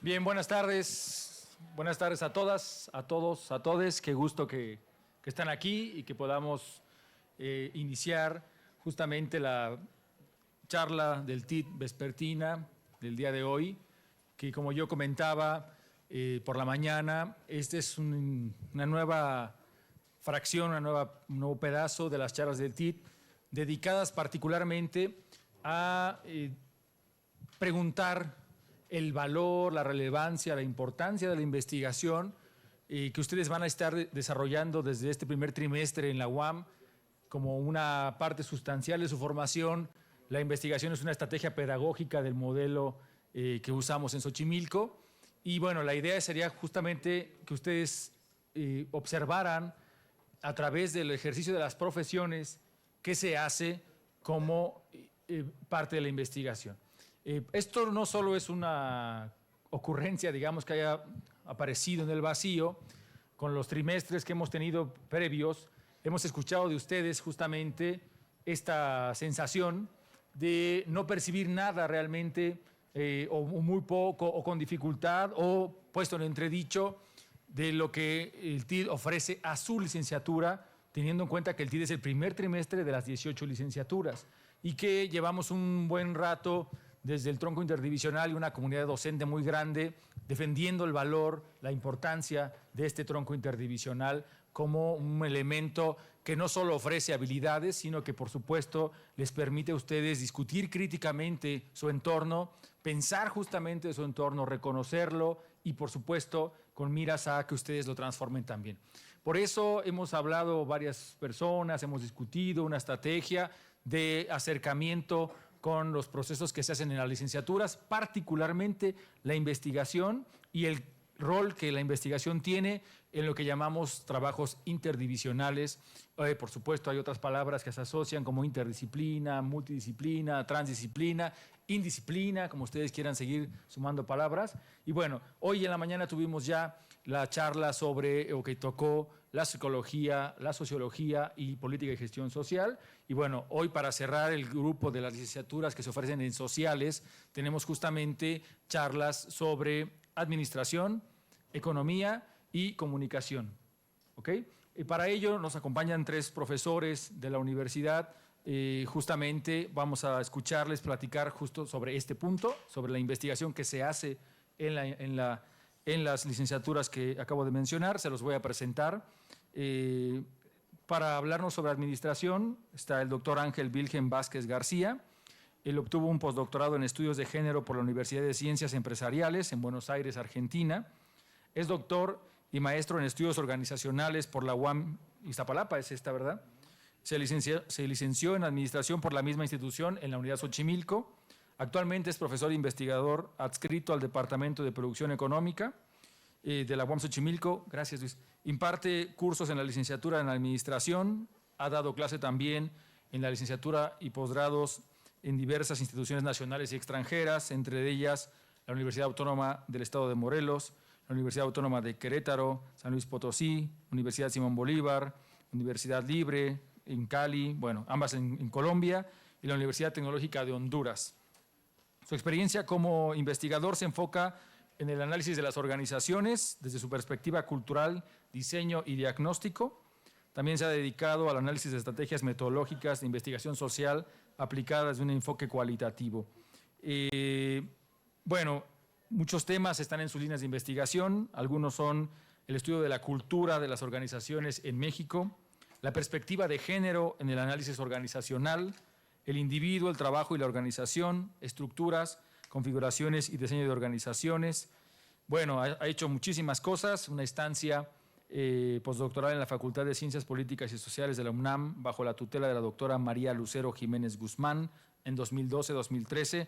Bien, buenas tardes. Buenas tardes a todas, a todos, a todes. Qué gusto que están aquí y que podamos iniciar justamente la charla del TIT vespertina del día de hoy, que como yo comentaba por la mañana, este es una nueva fracción, un nuevo pedazo de las charlas del TIT, dedicadas particularmente a preguntar el valor, la relevancia, la importancia de la investigación que ustedes van a estar desarrollando desde este primer trimestre en la UAM como una parte sustancial de su formación. La investigación es una estrategia pedagógica del modelo que usamos en Xochimilco. Y bueno, la idea sería justamente que ustedes observaran a través del ejercicio de las profesiones qué se hace como parte de la investigación. Esto no solo es una ocurrencia, digamos, que haya aparecido en el vacío. Con los trimestres que hemos tenido previos, hemos escuchado de ustedes justamente esta sensación de no percibir nada realmente, o muy poco, o con dificultad, o puesto en entredicho de lo que el TID ofrece a su licenciatura, teniendo en cuenta que el TID es el primer trimestre de las 18 licenciaturas y que llevamos un buen rato desde el tronco interdivisional y una comunidad docente muy grande, defendiendo el valor, la importancia de este tronco interdivisional como un elemento que no solo ofrece habilidades, sino que por supuesto les permite a ustedes discutir críticamente su entorno, pensar justamente su entorno, reconocerlo y por supuesto con miras a que ustedes lo transformen también. Por eso hemos hablado varias personas, hemos discutido una estrategia de acercamiento con los procesos que se hacen en las licenciaturas, particularmente la investigación y el rol que la investigación tiene en lo que llamamos trabajos interdivisionales. Por supuesto, hay otras palabras que se asocian como interdisciplina, multidisciplina, transdisciplina, indisciplina, como ustedes quieran seguir sumando palabras. Y bueno, hoy en la mañana tuvimos ya la charla sobre o que tocó la psicología, la sociología y política y gestión social. Y bueno, hoy para cerrar el grupo de las licenciaturas que se ofrecen en sociales, tenemos justamente charlas sobre administración, economía y comunicación. ¿Ok? Y para ello nos acompañan 3 profesores de la universidad. Justamente vamos a escucharles platicar justo sobre este punto, sobre la investigación que se hace en las licenciaturas que acabo de mencionar. Se los voy a presentar. Para hablarnos sobre administración está el doctor Ángel Wilhelm Vázquez García. Él obtuvo un postdoctorado en estudios de género por la Universidad de Ciencias Empresariales en Buenos Aires, Argentina. Es doctor y maestro en estudios organizacionales por la UAM Iztapalapa, es esta, ¿verdad? Se licenció en administración por la misma institución en la Unidad Xochimilco. Actualmente es profesor e investigador adscrito al Departamento de Producción Económica de la UAM Xochimilco. Gracias, Luis. Imparte cursos en la licenciatura en administración. Ha dado clase también en la licenciatura y posgrados en diversas instituciones nacionales y extranjeras, entre ellas la Universidad Autónoma del Estado de Morelos, la Universidad Autónoma de Querétaro, San Luis Potosí, Universidad Simón Bolívar, Universidad Libre en Cali, bueno, ambas en Colombia, y la Universidad Tecnológica de Honduras. Su experiencia como investigador se enfoca en el análisis de las organizaciones desde su perspectiva cultural, diseño y diagnóstico. También se ha dedicado al análisis de estrategias metodológicas de investigación social aplicadas desde un enfoque cualitativo. Bueno, muchos temas están en sus líneas de investigación. Algunos son el estudio de la cultura de las organizaciones en México, la perspectiva de género en el análisis organizacional, el individuo, el trabajo y la organización, estructuras, configuraciones y diseño de organizaciones. Bueno, ha hecho muchísimas cosas, una estancia postdoctoral en la Facultad de Ciencias Políticas y Sociales de la UNAM bajo la tutela de la doctora María Lucero Jiménez Guzmán en 2012-2013.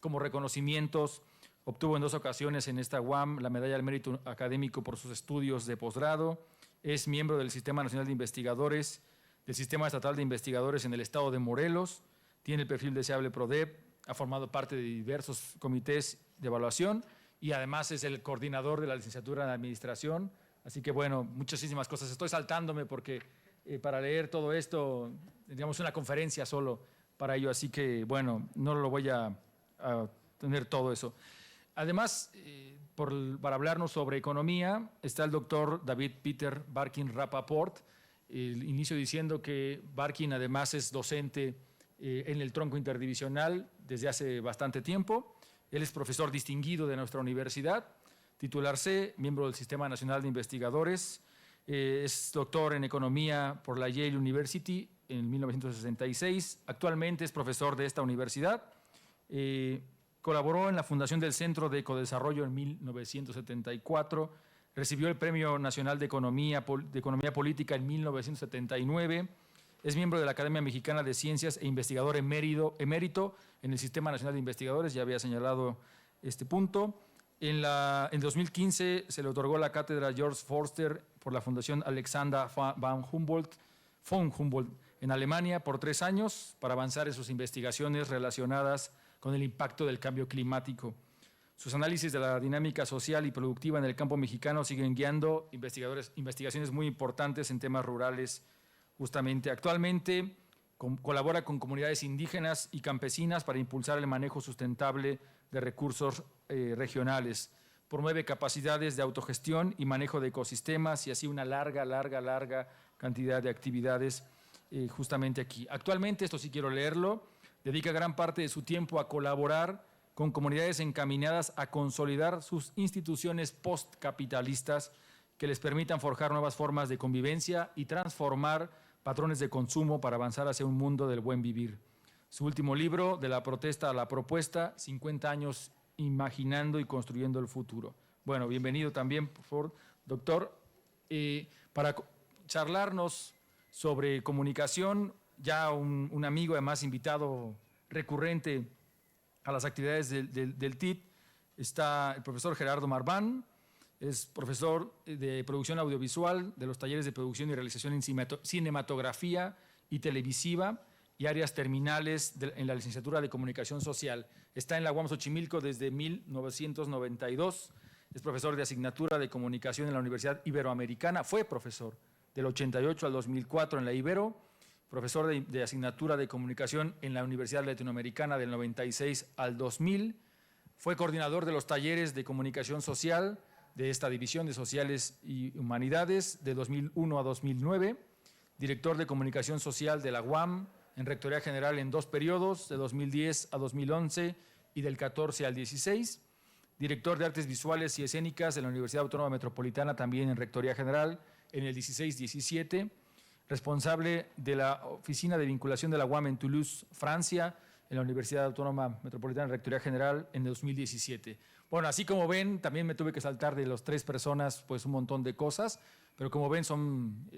Como reconocimientos, obtuvo en 2 ocasiones en esta UAM la Medalla al Mérito Académico por sus estudios de posgrado. Es miembro del Sistema Nacional de Investigadores, del Sistema Estatal de Investigadores en el Estado de Morelos. Tiene el perfil deseable PRODEP, ha formado parte de diversos comités de evaluación y además es el coordinador de la licenciatura en Administración. Así que bueno, muchísimas cosas. Estoy saltándome porque para leer todo esto tendríamos una conferencia solo para ello, así que bueno, no lo voy a tener todo eso. Además, para hablarnos sobre economía, está el doctor David Peter Barkin Rapaport. Inicio diciendo que Barkin además es docente en el tronco interdivisional desde hace bastante tiempo. Él es profesor distinguido de nuestra universidad, titular C, miembro del Sistema Nacional de Investigadores, es doctor en economía por la Yale University en 1966. Actualmente es profesor de esta universidad. Colaboró en la fundación del Centro de Ecodesarrollo en 1974, recibió el Premio Nacional de Economía Política en 1979, es miembro de la Academia Mexicana de Ciencias e investigador emérito en el Sistema Nacional de Investigadores, ya había señalado este punto. En 2015 se le otorgó la cátedra George Forster por la Fundación Alexander von Humboldt en Alemania por 3 años para avanzar en sus investigaciones relacionadas con el impacto del cambio climático. Sus análisis de la dinámica social y productiva en el campo mexicano siguen guiando investigaciones muy importantes en temas rurales. Justamente actualmente colabora con comunidades indígenas y campesinas para impulsar el manejo sustentable de recursos regionales. Promueve capacidades de autogestión y manejo de ecosistemas y así una larga cantidad de actividades justamente aquí. Actualmente, esto sí quiero leerlo, dedica gran parte de su tiempo a colaborar con comunidades encaminadas a consolidar sus instituciones postcapitalistas que les permitan forjar nuevas formas de convivencia y transformar patrones de consumo para avanzar hacia un mundo del buen vivir. Su último libro, De la protesta a la propuesta, 50 años imaginando y construyendo el futuro. Bueno, bienvenido también, por favor, doctor. Para charlarnos sobre comunicación, ya un amigo, además invitado recurrente a las actividades del TIT, está el profesor Gerardo Marván, es profesor de producción audiovisual de los talleres de producción y realización en cinematografía y televisiva y áreas terminales en la licenciatura de Comunicación Social. Está en la UAM Xochimilco desde 1992, es profesor de asignatura de Comunicación en la Universidad Iberoamericana, fue profesor del 88 al 2004 en la Ibero, profesor de asignatura de Comunicación en la Universidad Latinoamericana del 96 al 2000, fue coordinador de los talleres de Comunicación Social de esta División de Sociales y Humanidades de 2001 a 2009, director de Comunicación Social de la UAM en Rectoría General en 2 periodos, de 2010 a 2011 y del 14 al 16, director de Artes Visuales y Escénicas de la Universidad Autónoma Metropolitana también en Rectoría General en el 16-17, responsable de la Oficina de Vinculación de la UAM en Toulouse, Francia, en la Universidad Autónoma Metropolitana en Rectoría General en 2017. Bueno, así como ven, también me tuve que saltar de las 3 personas pues un montón de cosas, pero como ven son,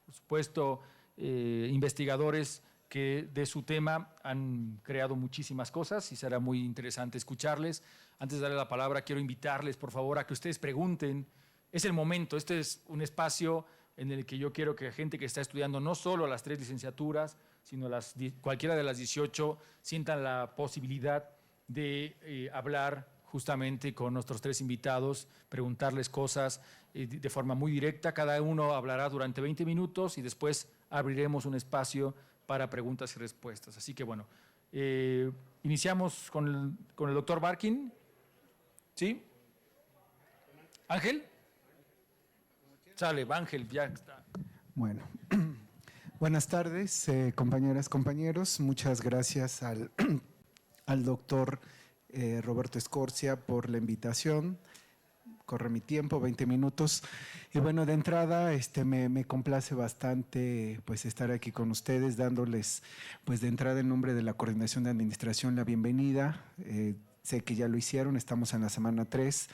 por supuesto, investigadores que de su tema han creado muchísimas cosas y será muy interesante escucharles. Antes de darle la palabra, quiero invitarles, por favor, a que ustedes pregunten. Es el momento, este es un espacio en el que yo quiero que la gente que está estudiando no solo las 3 licenciaturas, sino cualquiera de las 18, sientan la posibilidad de hablar justamente con nuestros 3 invitados, preguntarles cosas de forma muy directa. Cada uno hablará durante 20 minutos y después abriremos un espacio para preguntas y respuestas. Así que bueno, iniciamos con el doctor Barkin. ¿Sí? ¿Ángel? Sale, Ángel, ya está. Bueno, buenas tardes, compañeras, compañeros. Muchas gracias al doctor Roberto Escorcia por la invitación. Corre mi tiempo, 20 minutos. Y bueno, de entrada me complace bastante pues estar aquí con ustedes, dándoles pues de entrada en nombre de la Coordinación de Administración la bienvenida. Sé que ya lo hicieron, estamos en la semana 3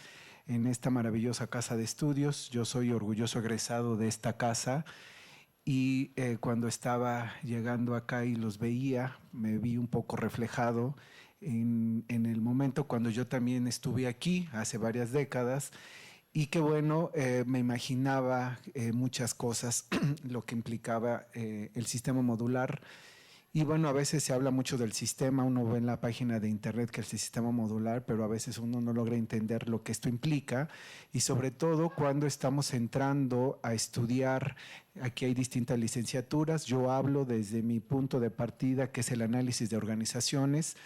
en esta maravillosa casa de estudios. Yo soy orgulloso egresado de esta casa y cuando estaba llegando acá y los veía, me vi un poco reflejado en el momento cuando yo también estuve aquí hace varias décadas y que bueno, me imaginaba muchas cosas, lo que implicaba el sistema modular. Y bueno, a veces se habla mucho del sistema, uno ve en la página de internet que es el sistema modular, pero a veces uno no logra entender lo que esto implica y sobre todo cuando estamos entrando a estudiar, aquí hay distintas licenciaturas, yo hablo desde mi punto de partida que es el análisis de organizaciones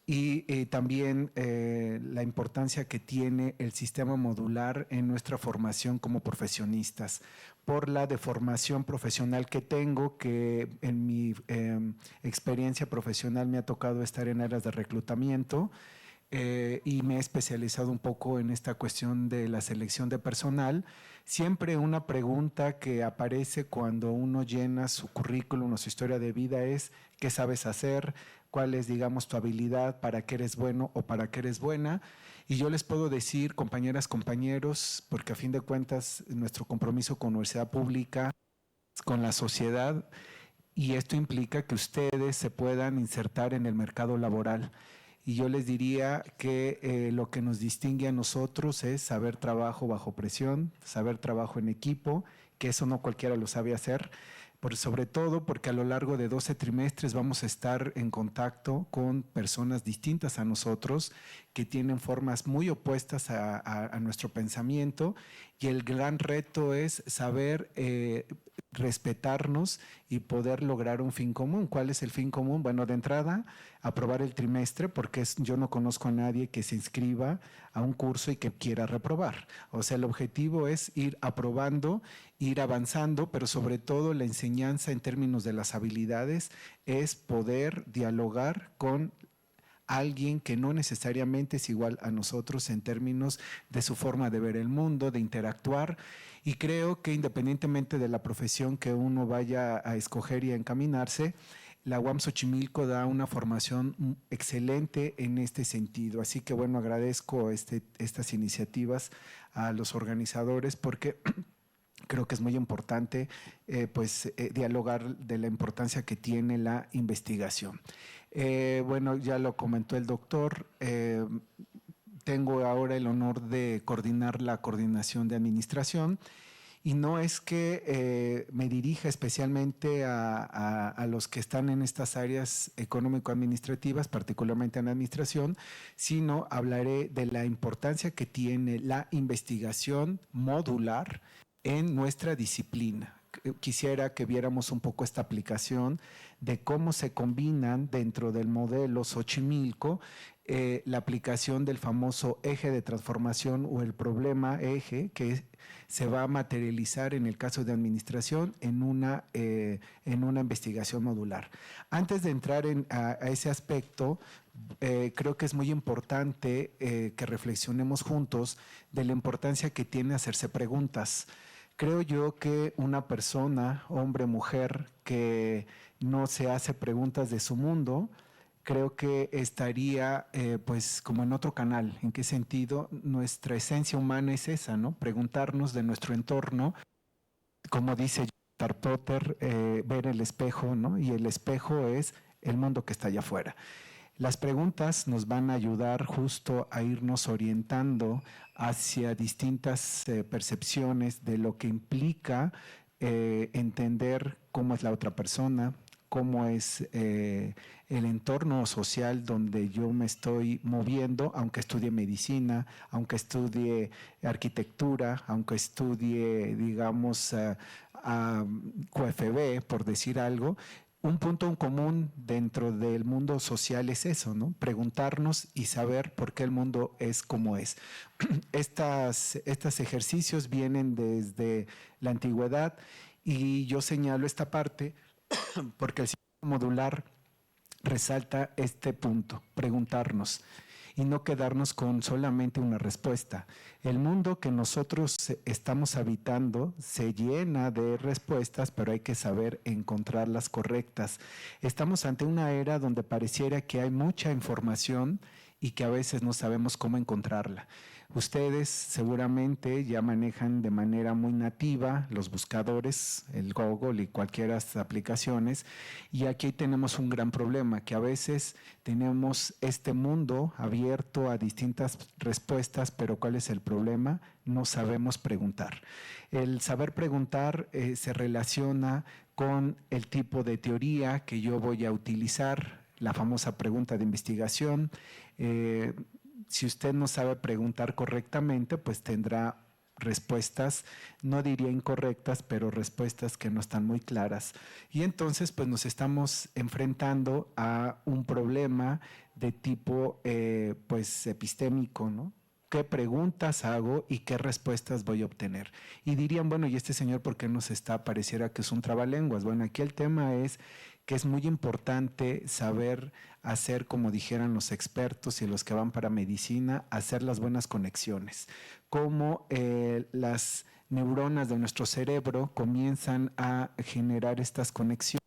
y también la importancia que tiene el sistema modular en nuestra formación como profesionistas, por la deformación profesional que tengo, que en mi experiencia profesional me ha tocado estar en áreas de reclutamiento y me he especializado un poco en esta cuestión de la selección de personal. Siempre una pregunta que aparece cuando uno llena su currículum o su historia de vida es: ¿qué sabes hacer? ¿Cuál es, digamos, tu habilidad? ¿Para qué eres bueno o para qué eres buena? Y yo les puedo decir, compañeras, compañeros, porque a fin de cuentas nuestro compromiso con universidad pública, con la sociedad, y esto implica que ustedes se puedan insertar en el mercado laboral. Y yo les diría que lo que nos distingue a nosotros es saber trabajo bajo presión, saber trabajo en equipo, que eso no cualquiera lo sabe hacer, sobre todo porque a lo largo de 12 trimestres vamos a estar en contacto con personas distintas a nosotros, que tienen formas muy opuestas a nuestro pensamiento, y el gran reto es saber respetarnos y poder lograr un fin común. ¿Cuál es el fin común? Bueno, de entrada, aprobar el trimestre, porque yo no conozco a nadie que se inscriba a un curso y que quiera reprobar. O sea, el objetivo es ir aprobando, ir avanzando, pero sobre todo la enseñanza en términos de las habilidades es poder dialogar con alguien que no necesariamente es igual a nosotros en términos de su forma de ver el mundo, de interactuar. Y creo que independientemente de la profesión que uno vaya a escoger y a encaminarse, la UAM Xochimilco da una formación excelente en este sentido. Así que bueno, agradezco estas iniciativas a los organizadores, porque creo que es muy importante dialogar de la importancia que tiene la investigación. Bueno, ya lo comentó el doctor. Tengo ahora el honor de coordinar la coordinación de administración, y no es que me dirija especialmente a los que están en estas áreas económico-administrativas, particularmente en administración, sino hablaré de la importancia que tiene la investigación modular en nuestra disciplina. Quisiera que viéramos un poco esta aplicación de cómo se combinan dentro del modelo Xochimilco la aplicación del famoso eje de transformación o el problema eje, que se va a materializar en el caso de administración en una investigación modular. Antes de entrar a ese aspecto, creo que es muy importante que reflexionemos juntos de la importancia que tiene hacerse preguntas. Creo yo que una persona, hombre, mujer, que no se hace preguntas de su mundo, creo que estaría pues como en otro canal. ¿En qué sentido? Nuestra esencia humana es esa, ¿no? Preguntarnos de nuestro entorno, como dice Harry Potter, ver el espejo, ¿no? Y el espejo es el mundo que está allá afuera. Las preguntas nos van a ayudar justo a irnos orientando hacia distintas percepciones de lo que implica entender cómo es la otra persona, cómo es el entorno social donde yo me estoy moviendo, aunque estudie medicina, aunque estudie arquitectura, aunque estudie, digamos, QFB, por decir algo. Un punto en común dentro del mundo social es eso, ¿no? Preguntarnos y saber por qué el mundo es como es. Estos ejercicios vienen desde la antigüedad, y yo señalo esta parte porque el sistema modular resalta este punto: preguntarnos y no quedarnos con solamente una respuesta. El mundo que nosotros estamos habitando se llena de respuestas, pero hay que saber encontrar las correctas. Estamos ante una era donde pareciera que hay mucha información y que a veces no sabemos cómo encontrarla. Ustedes seguramente ya manejan de manera muy nativa los buscadores, el Google y cualquiera de estas aplicaciones, y aquí tenemos un gran problema, que a veces tenemos este mundo abierto a distintas respuestas, pero ¿cuál es el problema? No sabemos preguntar. El saber preguntar se relaciona con el tipo de teoría que yo voy a utilizar, la famosa pregunta de investigación. Si usted no sabe preguntar correctamente, pues tendrá respuestas, no diría incorrectas, pero respuestas que no están muy claras. Y entonces pues nos estamos enfrentando a un problema de tipo pues epistémico, ¿no? ¿Qué preguntas hago y qué respuestas voy a obtener? Y dirían, bueno, ¿y este señor por qué nos está? Pareciera que es un trabalenguas. Bueno, aquí el tema es que es muy importante saber hacer, como dijeran los expertos y los que van para medicina, hacer las buenas conexiones. Cómo las neuronas de nuestro cerebro comienzan a generar estas conexiones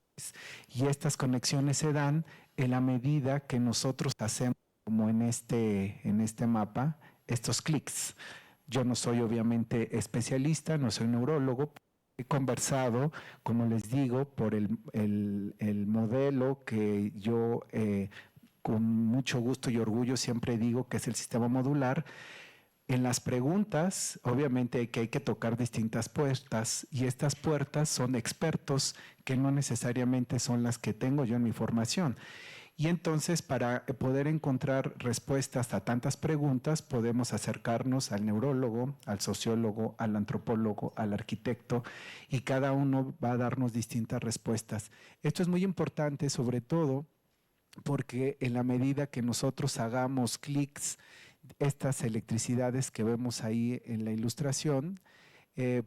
y estas conexiones se dan en la medida que nosotros hacemos, como en este mapa, estos clics. Yo no soy obviamente especialista, no soy neurólogo. He conversado, como les digo, por el modelo que yo con mucho gusto y orgullo siempre digo que es el sistema modular. En las preguntas, obviamente que hay que tocar distintas puertas y estas puertas son expertos que no necesariamente son las que tengo yo en mi formación. Y entonces, para poder encontrar respuestas a tantas preguntas, podemos acercarnos al neurólogo, al sociólogo, al antropólogo, al arquitecto, y cada uno va a darnos distintas respuestas. Esto es muy importante, sobre todo porque en la medida que nosotros hagamos clics, estas electricidades que vemos ahí en la ilustración,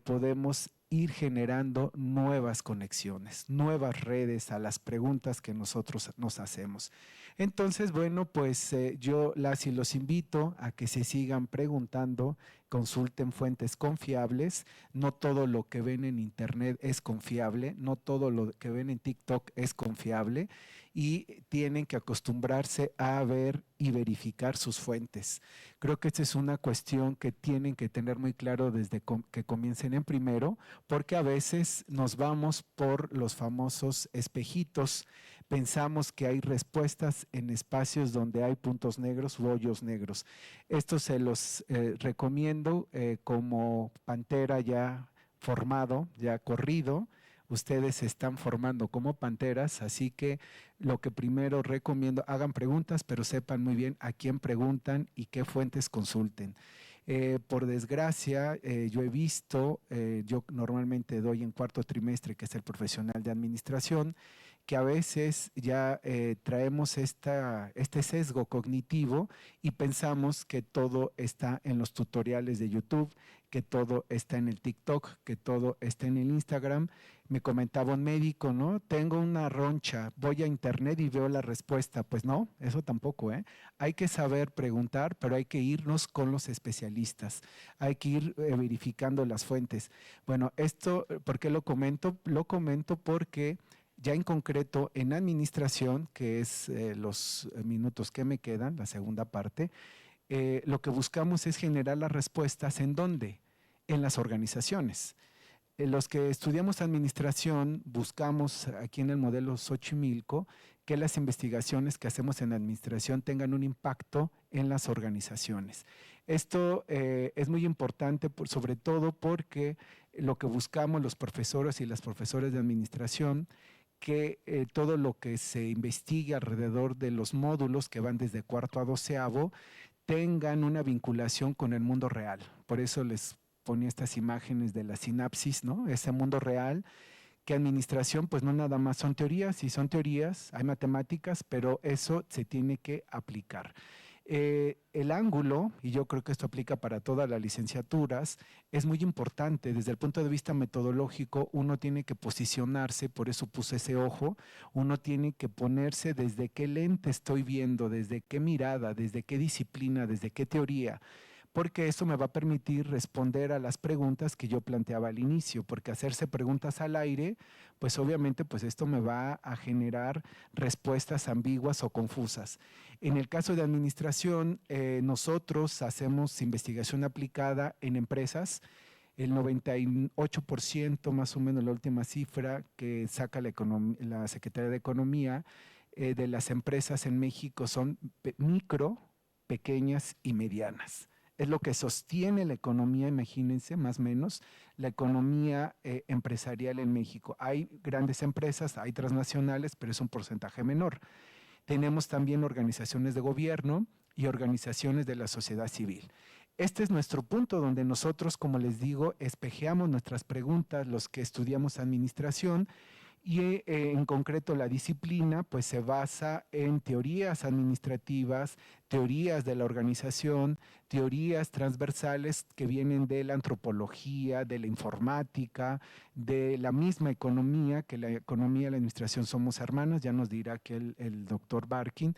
podemos ir generando nuevas conexiones, nuevas redes a las preguntas que nosotros nos hacemos. Entonces, bueno, pues yo las y los invito a que se sigan preguntando, consulten fuentes confiables. No todo lo que ven en internet es confiable, no todo lo que ven en TikTok es confiable y tienen que acostumbrarse a ver y verificar sus fuentes. Creo que esta es una cuestión que tienen que tener muy claro desde que comiencen en primero, porque a veces nos vamos por los famosos espejitos, pensamos que hay respuestas en espacios donde hay puntos negros u hoyos negros. Esto se los recomiendo como pantera ya formado, ya corrido. Ustedes se están formando como panteras, así que lo que primero recomiendo, hagan preguntas, pero sepan muy bien a quién preguntan y qué fuentes consulten. Por desgracia, yo he visto, yo normalmente doy en cuarto trimestre, que es el profesional de administración, que a veces ya traemos este sesgo cognitivo y pensamos que todo está en los tutoriales de YouTube, que todo está en el TikTok, que todo está en el Instagram. Me comentaba un médico, ¿no? Tengo una roncha, voy a internet y veo la respuesta. Pues no, eso tampoco, ¿eh? Hay que saber preguntar, pero hay que irnos con los especialistas. Hay que ir verificando las fuentes. Bueno, esto, ¿por qué lo comento? Lo comento porque ya en concreto en administración, que es los minutos que me quedan, la segunda parte, lo que buscamos es generar las respuestas ¿en dónde? En las organizaciones. Los que estudiamos administración buscamos aquí en el modelo Xochimilco que las investigaciones que hacemos en administración tengan un impacto en las organizaciones. Esto es muy importante, sobre todo porque lo que buscamos los profesores y las profesoras de administración, que todo lo que se investigue alrededor de los módulos que van desde cuarto a doceavo tengan una vinculación con el mundo real. Por eso les ponía estas imágenes de la sinapsis, ¿no? Ese mundo real, que administración pues no nada más son teorías, y son teorías, hay matemáticas, pero eso se tiene que aplicar. El ángulo, y yo creo que esto aplica para todas las licenciaturas, es muy importante. Desde el punto de vista metodológico, uno tiene que posicionarse, por eso puse ese ojo, uno tiene que ponerse desde qué lente estoy viendo, desde qué mirada, desde qué disciplina, desde qué teoría, porque eso me va a permitir responder a las preguntas que yo planteaba al inicio, porque hacerse preguntas al aire, pues obviamente pues esto me va a generar respuestas ambiguas o confusas. En el caso de administración, nosotros hacemos investigación aplicada en empresas. El 98% más o menos, la última cifra que saca la Secretaría de Economía, de las empresas en México son micro, pequeñas y medianas. Es lo que sostiene la economía, imagínense, más o menos, la economía empresarial en México. Hay grandes empresas, hay transnacionales, pero es un porcentaje menor. Tenemos también organizaciones de gobierno y organizaciones de la sociedad civil. Este es nuestro punto donde nosotros, como les digo, espejeamos nuestras preguntas, los que estudiamos administración, y en concreto la disciplina pues se basa en teorías administrativas, teorías de la organización, teorías transversales que vienen de la antropología, de la informática, de la misma economía, que la economía y la administración somos hermanas, ya nos dirá que el doctor Barkin.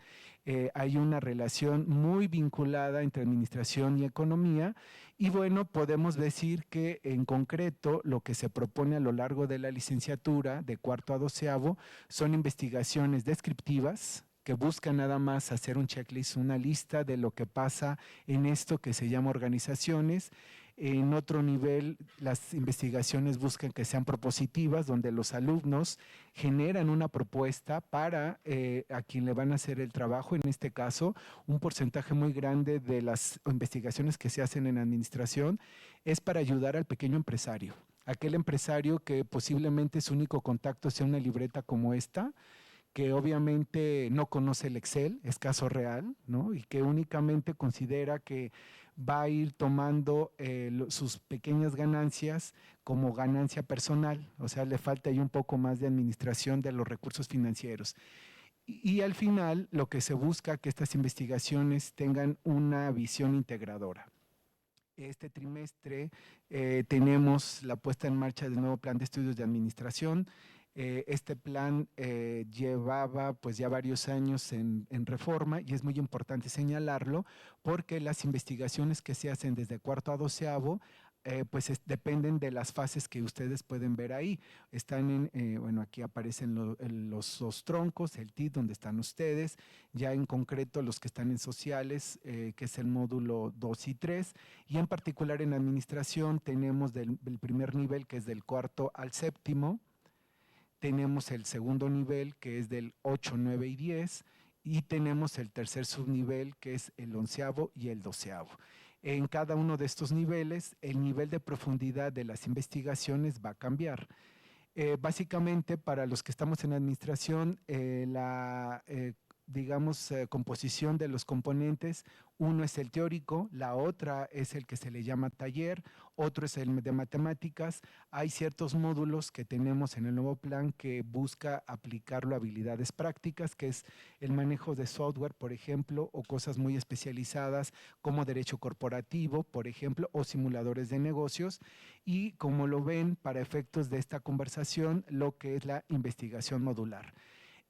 Hay una relación muy vinculada entre administración y economía, y bueno, podemos decir que en concreto lo que se propone a lo largo de la licenciatura, de cuarto a doceavo, son investigaciones descriptivas que buscan nada más hacer un checklist, una lista de lo que pasa en esto que se llama organizaciones. En otro nivel, las investigaciones buscan que sean propositivas, donde los alumnos generan una propuesta para a quien le van a hacer el trabajo. En este caso, un porcentaje muy grande de las investigaciones que se hacen en administración es para ayudar al pequeño empresario. Aquel empresario que posiblemente su único contacto sea una libreta como esta, que obviamente no conoce el Excel, es caso real, ¿no? Y que únicamente considera que va a ir tomando sus pequeñas ganancias como ganancia personal, o sea, le falta ahí un poco más de administración de los recursos financieros. Y al final lo que se busca es que estas investigaciones tengan una visión integradora. Este trimestre tenemos la puesta en marcha del nuevo plan de estudios de administración. Este plan llevaba pues ya varios años en reforma, y es muy importante señalarlo porque las investigaciones que se hacen desde cuarto a doceavo dependen de las fases que ustedes pueden ver ahí. Están bueno, aquí aparecen los troncos, el TIT, donde están ustedes, ya en concreto los que están en sociales, que es el módulo 2 y 3, y en particular en administración tenemos del primer nivel, que es del cuarto al séptimo, tenemos el segundo nivel, que es del 8, 9 y 10, y tenemos el tercer subnivel, que es el onceavo y el doceavo. En cada uno de estos niveles, el nivel de profundidad de las investigaciones va a cambiar. Básicamente, para los que estamos en administración, digamos, composición de los componentes, uno es el teórico, la otra es el que se le llama taller, otro es el de matemáticas. Hay ciertos módulos que tenemos en el nuevo plan que busca aplicarlo a habilidades prácticas, que es el manejo de software, por ejemplo, o cosas muy especializadas como derecho corporativo, por ejemplo, o simuladores de negocios. Y como lo ven, para efectos de esta conversación, lo que es la investigación modular.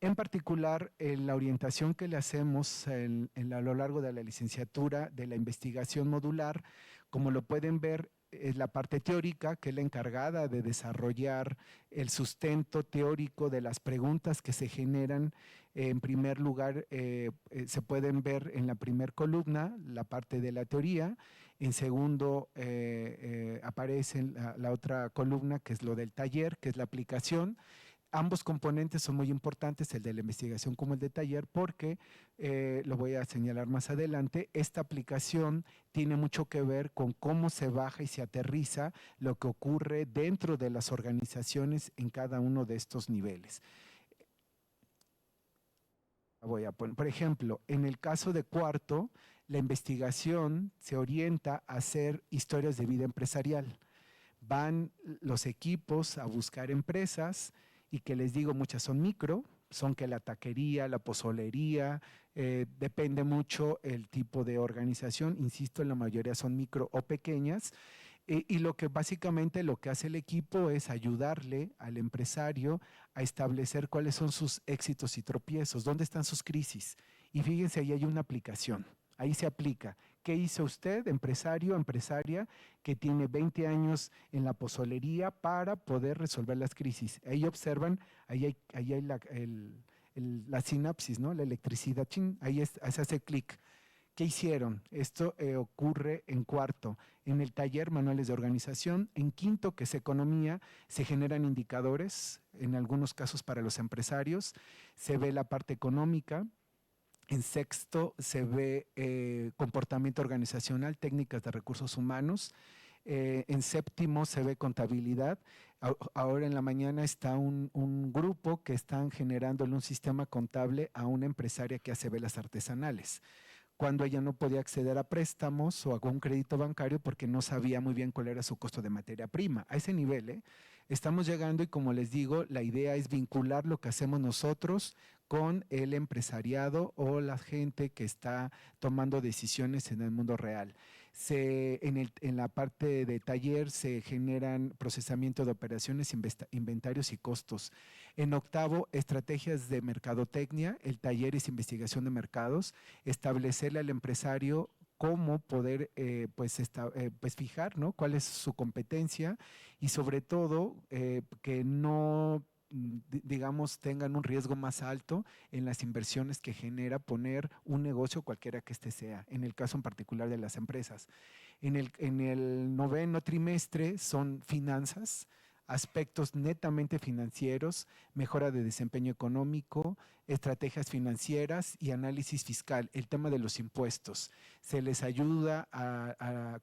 En particular, en la orientación que le hacemos a lo largo de la licenciatura de la investigación modular, como lo pueden ver, es la parte teórica, que es la encargada de desarrollar el sustento teórico de las preguntas que se generan. En primer lugar, se pueden ver en la primera columna la parte de la teoría. En segundo, aparece la otra columna, que es lo del taller, que es la aplicación. Ambos componentes son muy importantes, el de la investigación como el de taller, porque, lo voy a señalar más adelante, esta aplicación tiene mucho que ver con cómo se baja y se aterriza lo que ocurre dentro de las organizaciones en cada uno de estos niveles. Voy a poner, por ejemplo, en el caso de cuarto, la investigación se orienta a hacer historias de vida empresarial. Van los equipos a buscar empresas, y que les digo, muchas son micro, son que la taquería, la pozolería, depende mucho el tipo de organización, insisto, la mayoría son micro o pequeñas, y lo que básicamente lo que hace el equipo es ayudarle al empresario a establecer cuáles son sus éxitos y tropiezos, dónde están sus crisis. Y fíjense, ahí hay una aplicación. Ahí se aplica. ¿Qué hizo usted, empresario, empresaria, que tiene 20 años en la pozolería para poder resolver las crisis? Ahí observan, ahí hay la sinapsis, ¿no? La electricidad, ¡chin! Ahí se hace clic. ¿Qué hicieron? Esto ocurre en cuarto. En el taller, manuales de organización. En quinto, que es economía, se generan indicadores, en algunos casos para los empresarios. Se ve la parte económica. En sexto se ve comportamiento organizacional, técnicas de recursos humanos. En séptimo se ve contabilidad. Ahora en la mañana está un grupo que están generándole un sistema contable a una empresaria que hace velas artesanales. cuando ella no podía acceder a préstamos o a un crédito bancario porque no sabía muy bien cuál era su costo de materia prima. A ese nivel, estamos llegando y como les digo, la idea es vincular lo que hacemos nosotros con el empresariado o la gente que está tomando decisiones en el mundo real. En la parte de taller se generan procesamiento de operaciones, inventarios y costos. En octavo, estrategias de mercadotecnia. El taller es investigación de mercados, establecerle al empresario cómo poder pues fijar, ¿no?, cuál es su competencia y sobre todo que no digamos, tengan un riesgo más alto en las inversiones que genera poner un negocio cualquiera que este sea, en el caso en particular de las empresas. En el noveno trimestre son finanzas, aspectos netamente financieros, mejora de desempeño económico, estrategias financieras y análisis fiscal, el tema de los impuestos. Se les ayuda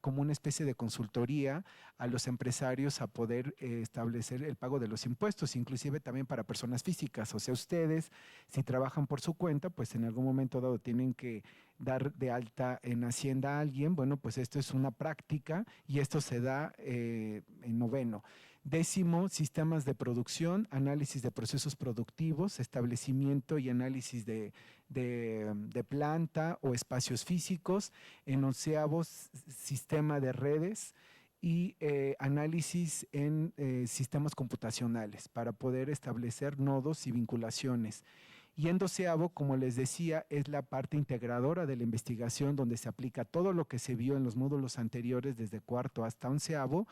como una especie de consultoría a los empresarios a poder establecer el pago de los impuestos, inclusive también para personas físicas. O sea, ustedes, si trabajan por su cuenta, pues en algún momento dado tienen que dar de alta en Hacienda a alguien. Bueno, pues esto es una práctica y esto se da en noveno. Décimo, sistemas de producción, análisis de procesos productivos, establecimiento y análisis de planta o espacios físicos. En onceavo, sistema de redes y análisis en sistemas computacionales para poder establecer nodos y vinculaciones. Y en doceavo, como les decía, es la parte integradora de la investigación donde se aplica todo lo que se vio en los módulos anteriores desde cuarto hasta onceavo.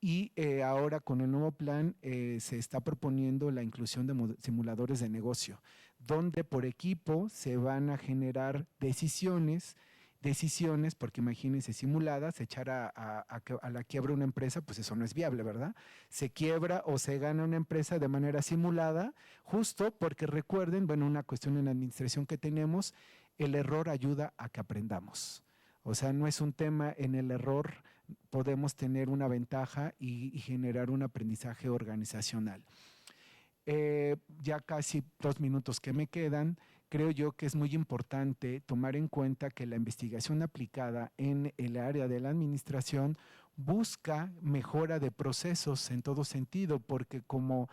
Y ahora con el nuevo plan se está proponiendo la inclusión de simuladores de negocio, donde por equipo se van a generar decisiones, porque imagínense simuladas, echar a la quiebra una empresa, pues eso no es viable, ¿verdad? Se quiebra o se gana una empresa de manera simulada, justo porque recuerden, bueno, una cuestión en la administración que tenemos, el error ayuda a que aprendamos. O sea, no es un tema en el error, podemos tener una ventaja y generar un aprendizaje organizacional. Ya casi 2 minutos que me quedan, creo yo que es muy importante tomar en cuenta que la investigación aplicada en el área de la administración busca mejora de procesos en todo sentido, porque como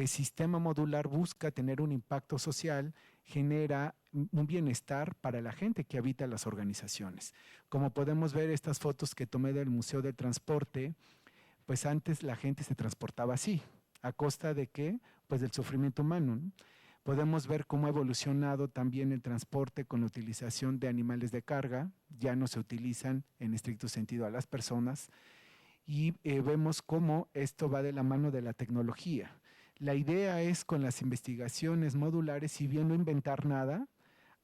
sistema modular busca tener un impacto social, genera un bienestar para la gente que habita las organizaciones. Como podemos ver estas fotos que tomé del Museo del Transporte, pues antes la gente se transportaba así. ¿A costa de qué? Pues del sufrimiento humano, ¿no? Podemos ver cómo ha evolucionado también el transporte con la utilización de animales de carga, ya no se utilizan en estricto sentido a las personas, y vemos cómo esto va de la mano de la tecnología. La idea es con las investigaciones modulares, si bien no inventar nada,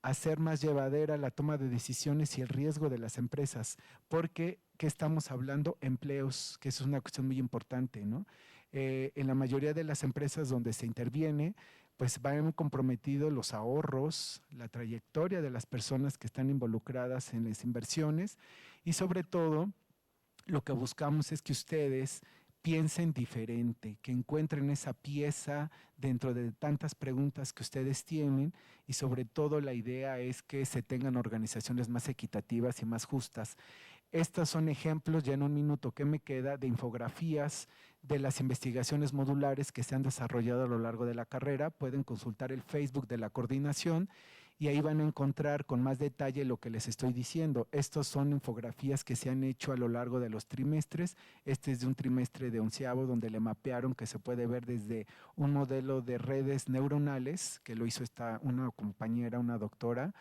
hacer más llevadera la toma de decisiones y el riesgo de las empresas, porque ¿qué estamos hablando? Empleos, que eso es una cuestión muy importante, ¿no? En la mayoría de las empresas donde se interviene, pues van comprometidos los ahorros, la trayectoria de las personas que están involucradas en las inversiones y sobre todo lo que buscamos es que ustedes piensen diferente, que encuentren esa pieza dentro de tantas preguntas que ustedes tienen y sobre todo la idea es que se tengan organizaciones más equitativas y más justas. Estos son ejemplos, ya en un minuto que me queda, de infografías de las investigaciones modulares que se han desarrollado a lo largo de la carrera. Pueden consultar el Facebook de la coordinación y ahí van a encontrar con más detalle lo que les estoy diciendo. Estos son infografías que se han hecho a lo largo de los trimestres. Este es de un trimestre de onceavo donde le mapearon que se puede ver desde un modelo de redes neuronales, que lo hizo una compañera, una doctora,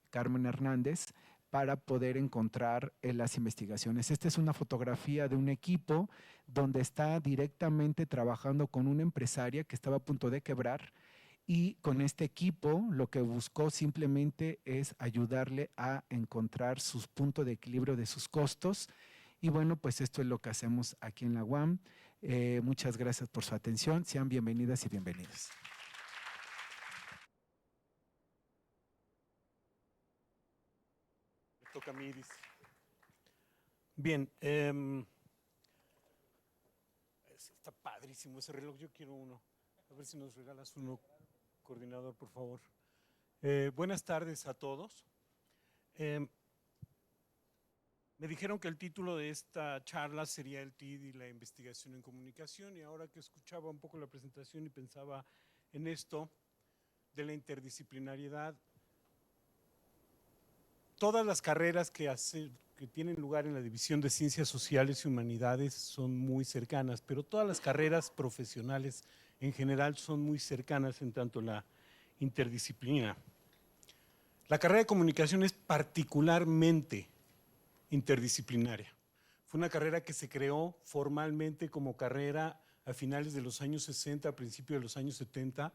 Carmen Hernández, para poder encontrar las investigaciones. Esta es una fotografía de un equipo donde está directamente trabajando con una empresaria que estaba a punto de quebrar y con este equipo lo que buscó simplemente es ayudarle a encontrar sus puntos de equilibrio de sus costos. Y bueno, pues esto es lo que hacemos aquí en la UAM. Muchas gracias por su atención. Sean bienvenidas y bienvenidos. Me toca a mí, dice. Bien, está padrísimo ese reloj, yo quiero uno. A ver si nos regalas uno, coordinador, por favor. Buenas tardes a todos. Eh, Me dijeron que el título de esta charla sería el TID y la investigación en comunicación, y ahora que escuchaba un poco la presentación y pensaba en esto de la interdisciplinariedad, todas las carreras que tienen lugar en la división de ciencias sociales y humanidades son muy cercanas, pero todas las carreras profesionales en general son muy cercanas en tanto la interdisciplina. La carrera de comunicación es particularmente interdisciplinaria. Fue una carrera que se creó formalmente como carrera a finales de los años 60, a principios de los años 70,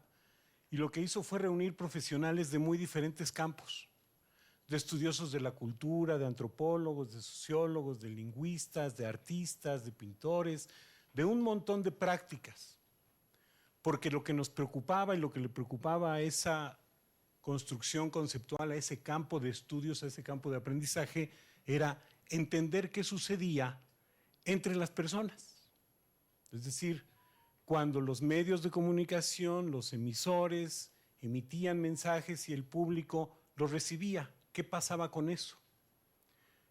y lo que hizo fue reunir profesionales de muy diferentes campos, de estudiosos de la cultura, de antropólogos, de sociólogos, de lingüistas, de artistas, de pintores, de un montón de prácticas. Porque lo que nos preocupaba y lo que le preocupaba a esa construcción conceptual, a ese campo de estudios, a ese campo de aprendizaje, era entender qué sucedía entre las personas. Es decir, cuando los medios de comunicación, los emisores, emitían mensajes y el público los recibía, ¿qué pasaba con eso?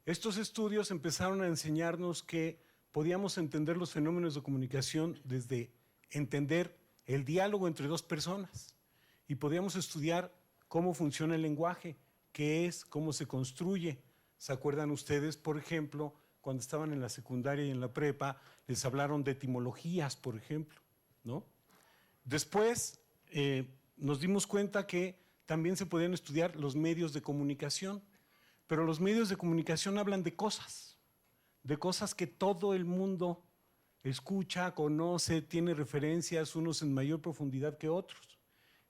Estos estudios empezaron a enseñarnos que podíamos entender los fenómenos de comunicación desde entender el diálogo entre dos personas, y podíamos estudiar cómo funciona el lenguaje, qué es, cómo se construye. ¿Se acuerdan ustedes, por ejemplo, cuando estaban en la secundaria y en la prepa, les hablaron de etimologías, por ejemplo, ¿no? Después nos dimos cuenta que también se podían estudiar los medios de comunicación, pero los medios de comunicación hablan de cosas que todo el mundo escucha, conoce, tiene referencias, unos en mayor profundidad que otros.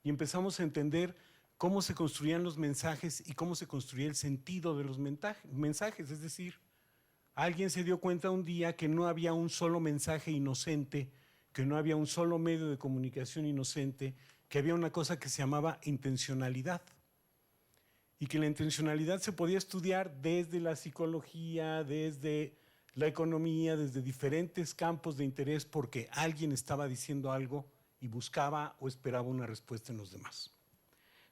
Y empezamos a entender cómo se construían los mensajes y cómo se construía el sentido de los mensajes. Es decir, alguien se dio cuenta un día que no había un solo mensaje inocente, que no había un solo medio de comunicación inocente, que había una cosa que se llamaba intencionalidad. Y que la intencionalidad se podía estudiar desde la psicología, desde la economía, desde diferentes campos de interés, porque alguien estaba diciendo algo y buscaba o esperaba una respuesta en los demás.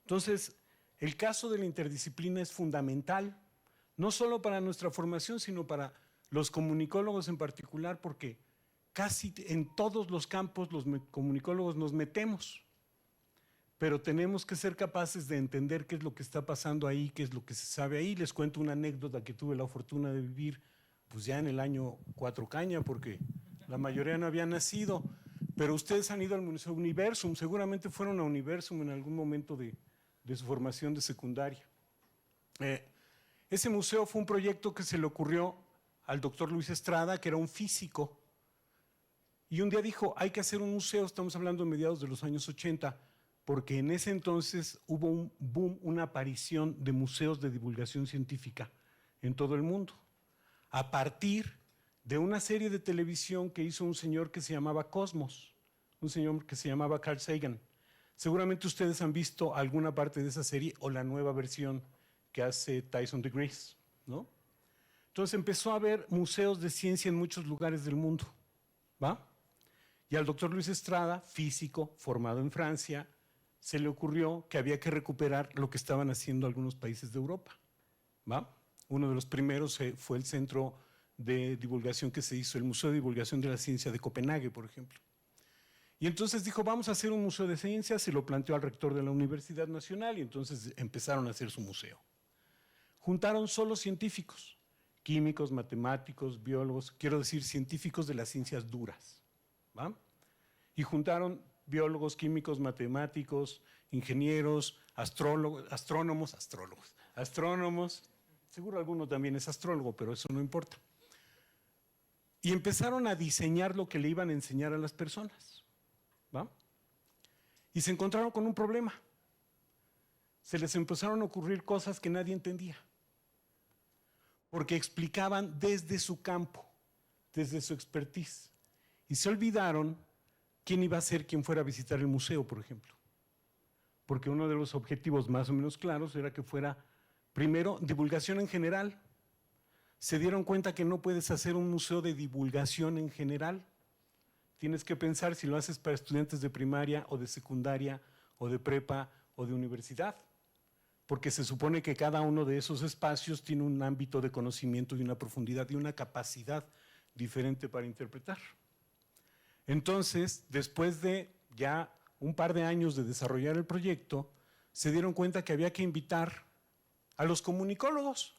Entonces, el caso de la interdisciplina es fundamental, no solo para nuestra formación, sino para los comunicólogos en particular, porque casi en todos los campos los comunicólogos nos metemos, pero tenemos que ser capaces de entender qué es lo que está pasando ahí, qué es lo que se sabe ahí. Les cuento una anécdota que tuve la fortuna de vivir pues ya en el año Cuatro Caña, porque la mayoría no había nacido, pero ustedes han ido al Museo Universum, seguramente fueron a Universum en algún momento de su formación de secundaria. Ese museo fue un proyecto que se le ocurrió al doctor Luis Estrada, que era un físico, y un día dijo, hay que hacer un museo, estamos hablando de mediados de los años 80, porque en ese entonces hubo un boom, una aparición de museos de divulgación científica en todo el mundo, a partir de una serie de televisión que hizo un señor que se llamaba Cosmos, un señor que se llamaba Carl Sagan. Seguramente ustedes han visto alguna parte de esa serie o la nueva versión que hace Tyson DeGrasse, ¿no? Entonces empezó a haber museos de ciencia en muchos lugares del mundo, ¿va? Y al doctor Luis Estrada, físico, formado en Francia, se le ocurrió que había que recuperar lo que estaban haciendo algunos países de Europa, ¿va? Uno de los primeros fue el centro de divulgación que se hizo, el Museo de Divulgación de la Ciencia de Copenhague, por ejemplo. Y entonces dijo, vamos a hacer un museo de ciencias, se lo planteó al rector de la Universidad Nacional y entonces empezaron a hacer su museo. Juntaron solo científicos, químicos, matemáticos, biólogos, quiero decir científicos de las ciencias duras, ¿va? Y juntaron biólogos, químicos, matemáticos, ingenieros, astrónomos, seguro alguno también es astrólogo, pero eso no importa. Y empezaron a diseñar lo que le iban a enseñar a las personas, ¿va? Y se encontraron con un problema. Se les empezaron a ocurrir cosas que nadie entendía, porque explicaban desde su campo, desde su expertise, y se olvidaron quién iba a ser quien fuera a visitar el museo, por ejemplo. Porque uno de los objetivos más o menos claros era que fuera, primero, divulgación en general. Se dieron cuenta que no puedes hacer un museo de divulgación en general. Tienes que pensar si lo haces para estudiantes de primaria o de secundaria o de prepa o de universidad. porque se supone que cada uno de esos espacios tiene un ámbito de conocimiento y una profundidad y una capacidad diferente para interpretar. Entonces, después de ya un par de años de desarrollar el proyecto, se dieron cuenta que había que invitar a los comunicólogos,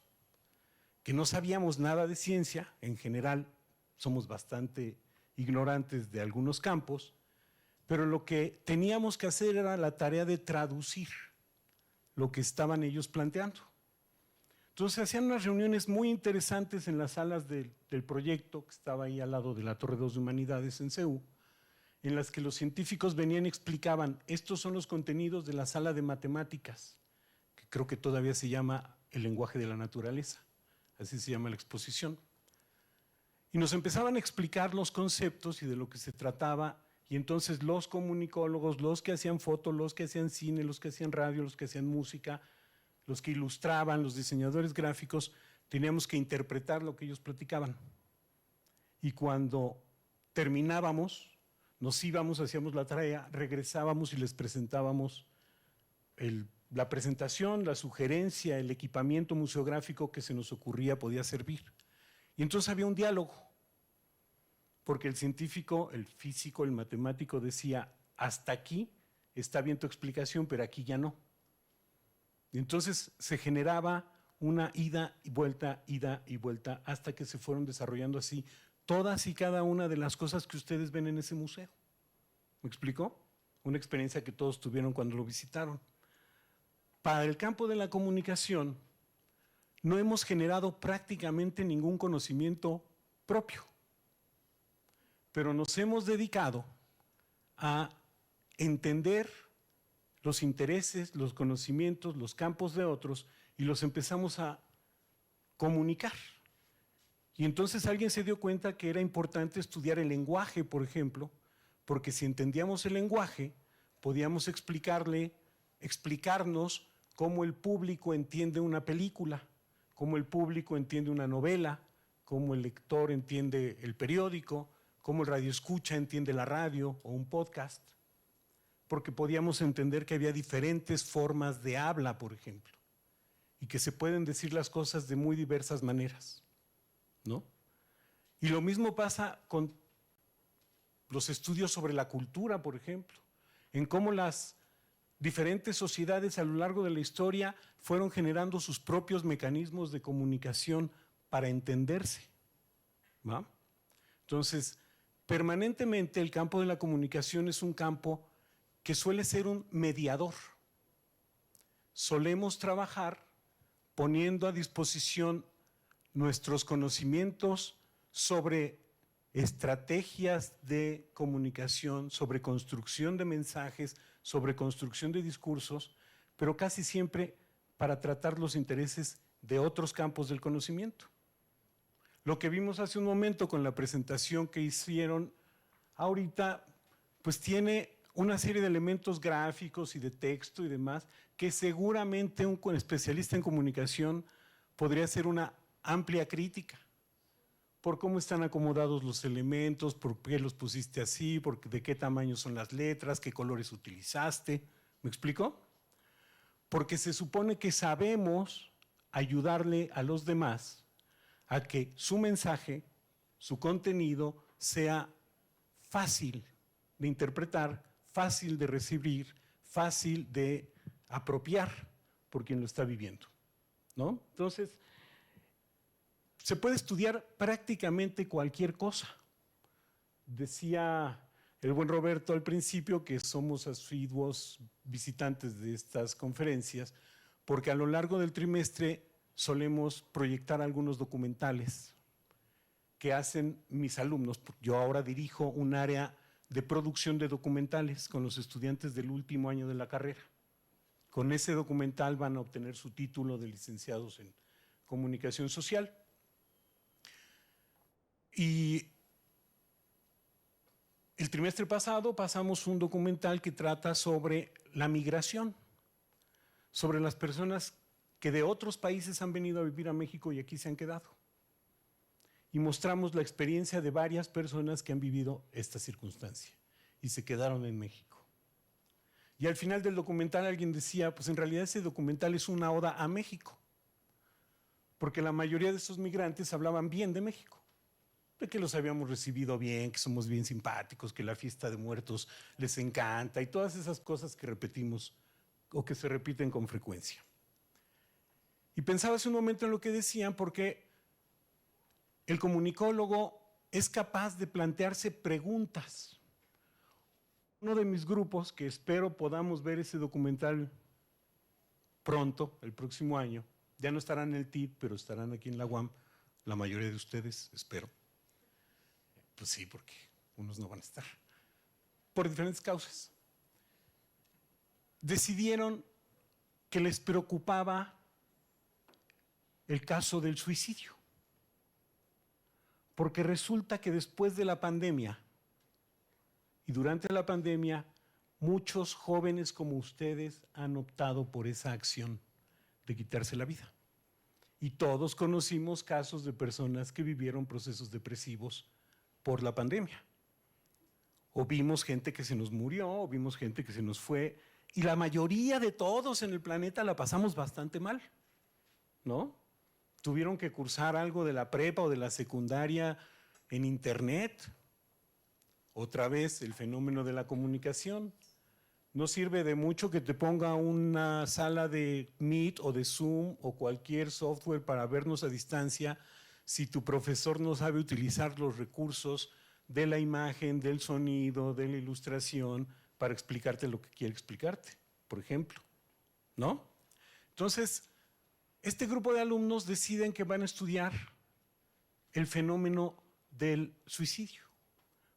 que no sabíamos nada de ciencia, en general somos bastante ignorantes de algunos campos, pero lo que teníamos que hacer era la tarea de traducir lo que estaban ellos planteando. Entonces hacían unas reuniones muy interesantes en las salas del proyecto, que estaba ahí al lado de la Torre 2 de Humanidades en CEU, en las que los científicos venían y explicaban, estos son los contenidos de la sala de matemáticas, que creo que todavía se llama el lenguaje de la naturaleza, así se llama la exposición. Y nos empezaban a explicar los conceptos y de lo que se trataba, y entonces los comunicólogos, los que hacían foto, los que hacían cine, los que hacían radio, los que hacían música, los que ilustraban, los diseñadores gráficos, teníamos que interpretar lo que ellos platicaban. Y cuando terminábamos, nos íbamos, hacíamos la tarea, regresábamos y les presentábamos la presentación, la sugerencia, el equipamiento museográfico que se nos ocurría podía servir. Y entonces había un diálogo, porque el científico, el físico, el matemático decía, hasta aquí está bien tu explicación, pero aquí ya no. Y entonces se generaba una ida y vuelta, hasta que se fueron desarrollando así todas y cada una de las cosas que ustedes ven en ese museo. ¿Me explicó? Una experiencia que todos tuvieron cuando lo visitaron. Para el campo de la comunicación, no hemos generado prácticamente ningún conocimiento propio, pero nos hemos dedicado a entender los intereses, los conocimientos, los campos de otros y los empezamos a comunicar. Y entonces alguien se dio cuenta que era importante estudiar el lenguaje, por ejemplo, porque si entendíamos el lenguaje, podíamos explicarnos cómo el público entiende una película, cómo el público entiende una novela, cómo el lector entiende el periódico, cómo el radioescucha entiende la radio o un podcast, porque podíamos entender que había diferentes formas de habla, por ejemplo, y que se pueden decir las cosas de muy diversas maneras, ¿no? Y lo mismo pasa con los estudios sobre la cultura, por ejemplo, en cómo las diferentes sociedades a lo largo de la historia fueron generando sus propios mecanismos de comunicación para entenderse, ¿va? Entonces, permanentemente el campo de la comunicación es un campo que suele ser un mediador. Solemos trabajar poniendo a disposición nuestros conocimientos sobre estrategias de comunicación, sobre construcción de mensajes, sobre construcción de discursos, pero casi siempre para tratar los intereses de otros campos del conocimiento. Lo que vimos hace un momento con la presentación que hicieron ahorita, pues tiene una serie de elementos gráficos y de texto y demás que seguramente un especialista en comunicación podría hacer una amplia crítica por cómo están acomodados los elementos, por qué los pusiste así, de qué tamaño son las letras, qué colores utilizaste. ¿Me explico? Porque se supone que sabemos ayudarle a los demás a que su mensaje, su contenido sea fácil de interpretar, fácil de recibir, fácil de apropiar por quien lo está viviendo, ¿no? Entonces, se puede estudiar prácticamente cualquier cosa. Decía el buen Roberto al principio que somos asiduos visitantes de estas conferencias porque a lo largo del trimestre solemos proyectar algunos documentales que hacen mis alumnos. Yo ahora dirijo un área de producción de documentales con los estudiantes del último año de la carrera. Con ese documental van a obtener su título de licenciados en comunicación social. Y el trimestre pasado pasamos un documental que trata sobre la migración, sobre las personas que de otros países han venido a vivir a México y aquí se han quedado. Y mostramos la experiencia de varias personas que han vivido esta circunstancia y se quedaron en México. Y al final del documental alguien decía, pues en realidad ese documental es una oda a México, porque la mayoría de esos migrantes hablaban bien de México, de que los habíamos recibido bien, que somos bien simpáticos, que la fiesta de muertos les encanta y todas esas cosas que repetimos o que se repiten con frecuencia. Y pensaba hace un momento en lo que decían, porque el comunicólogo es capaz de plantearse preguntas. Uno de mis grupos, que espero podamos ver ese documental pronto, el próximo año, ya no estarán en el TID, pero estarán aquí en la UAM, la mayoría de ustedes, espero. Pues sí, porque unos no van a estar, por diferentes causas. Decidieron que les preocupaba el caso del suicidio, porque resulta que después de la pandemia y durante la pandemia, muchos jóvenes como ustedes han optado por esa acción de quitarse la vida. Y todos conocimos casos de personas que vivieron procesos depresivos por la pandemia. O vimos gente que se nos murió, o vimos gente que se nos fue, y la mayoría de todos en el planeta la pasamos bastante mal, ¿no? Tuvieron que cursar algo de la prepa o de la secundaria en internet. Otra vez el fenómeno de la comunicación. No sirve de mucho que te ponga una sala de Meet o de Zoom o cualquier software para vernos a distancia si tu profesor no sabe utilizar los recursos de la imagen, del sonido, de la ilustración para explicarte lo que quiere explicarte, por ejemplo, ¿no? Entonces, este grupo de alumnos deciden que van a estudiar el fenómeno del suicidio,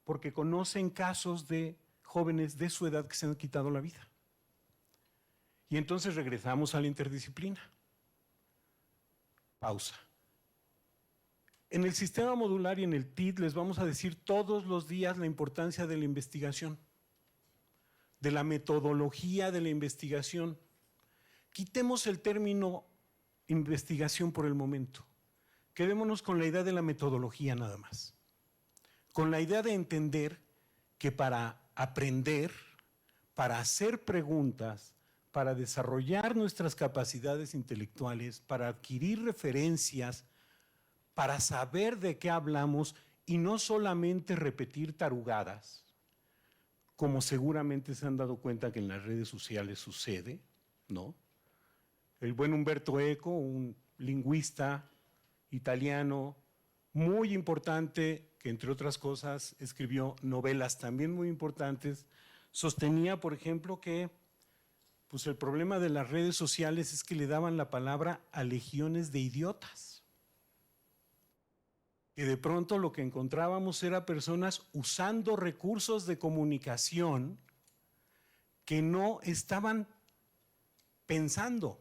porque conocen casos de jóvenes de su edad que se han quitado la vida. Y entonces regresamos a la interdisciplina. Pausa. En el sistema modular y en el TID les vamos a decir todos los días la importancia de la investigación, de la metodología de la investigación. Quitemos el término investigación por el momento. Quedémonos con la idea de la metodología nada más. Con la idea de entender que para aprender, para hacer preguntas, para desarrollar nuestras capacidades intelectuales, para adquirir referencias, para saber de qué hablamos y no solamente repetir tarugadas, como seguramente se han dado cuenta que en las redes sociales sucede, ¿no? El buen Umberto Eco, un lingüista italiano muy importante, que entre otras cosas escribió novelas también muy importantes, sostenía, por ejemplo, que pues el problema de las redes sociales es que le daban la palabra a legiones de idiotas. Que de pronto lo que encontrábamos era personas usando recursos de comunicación que no estaban pensando,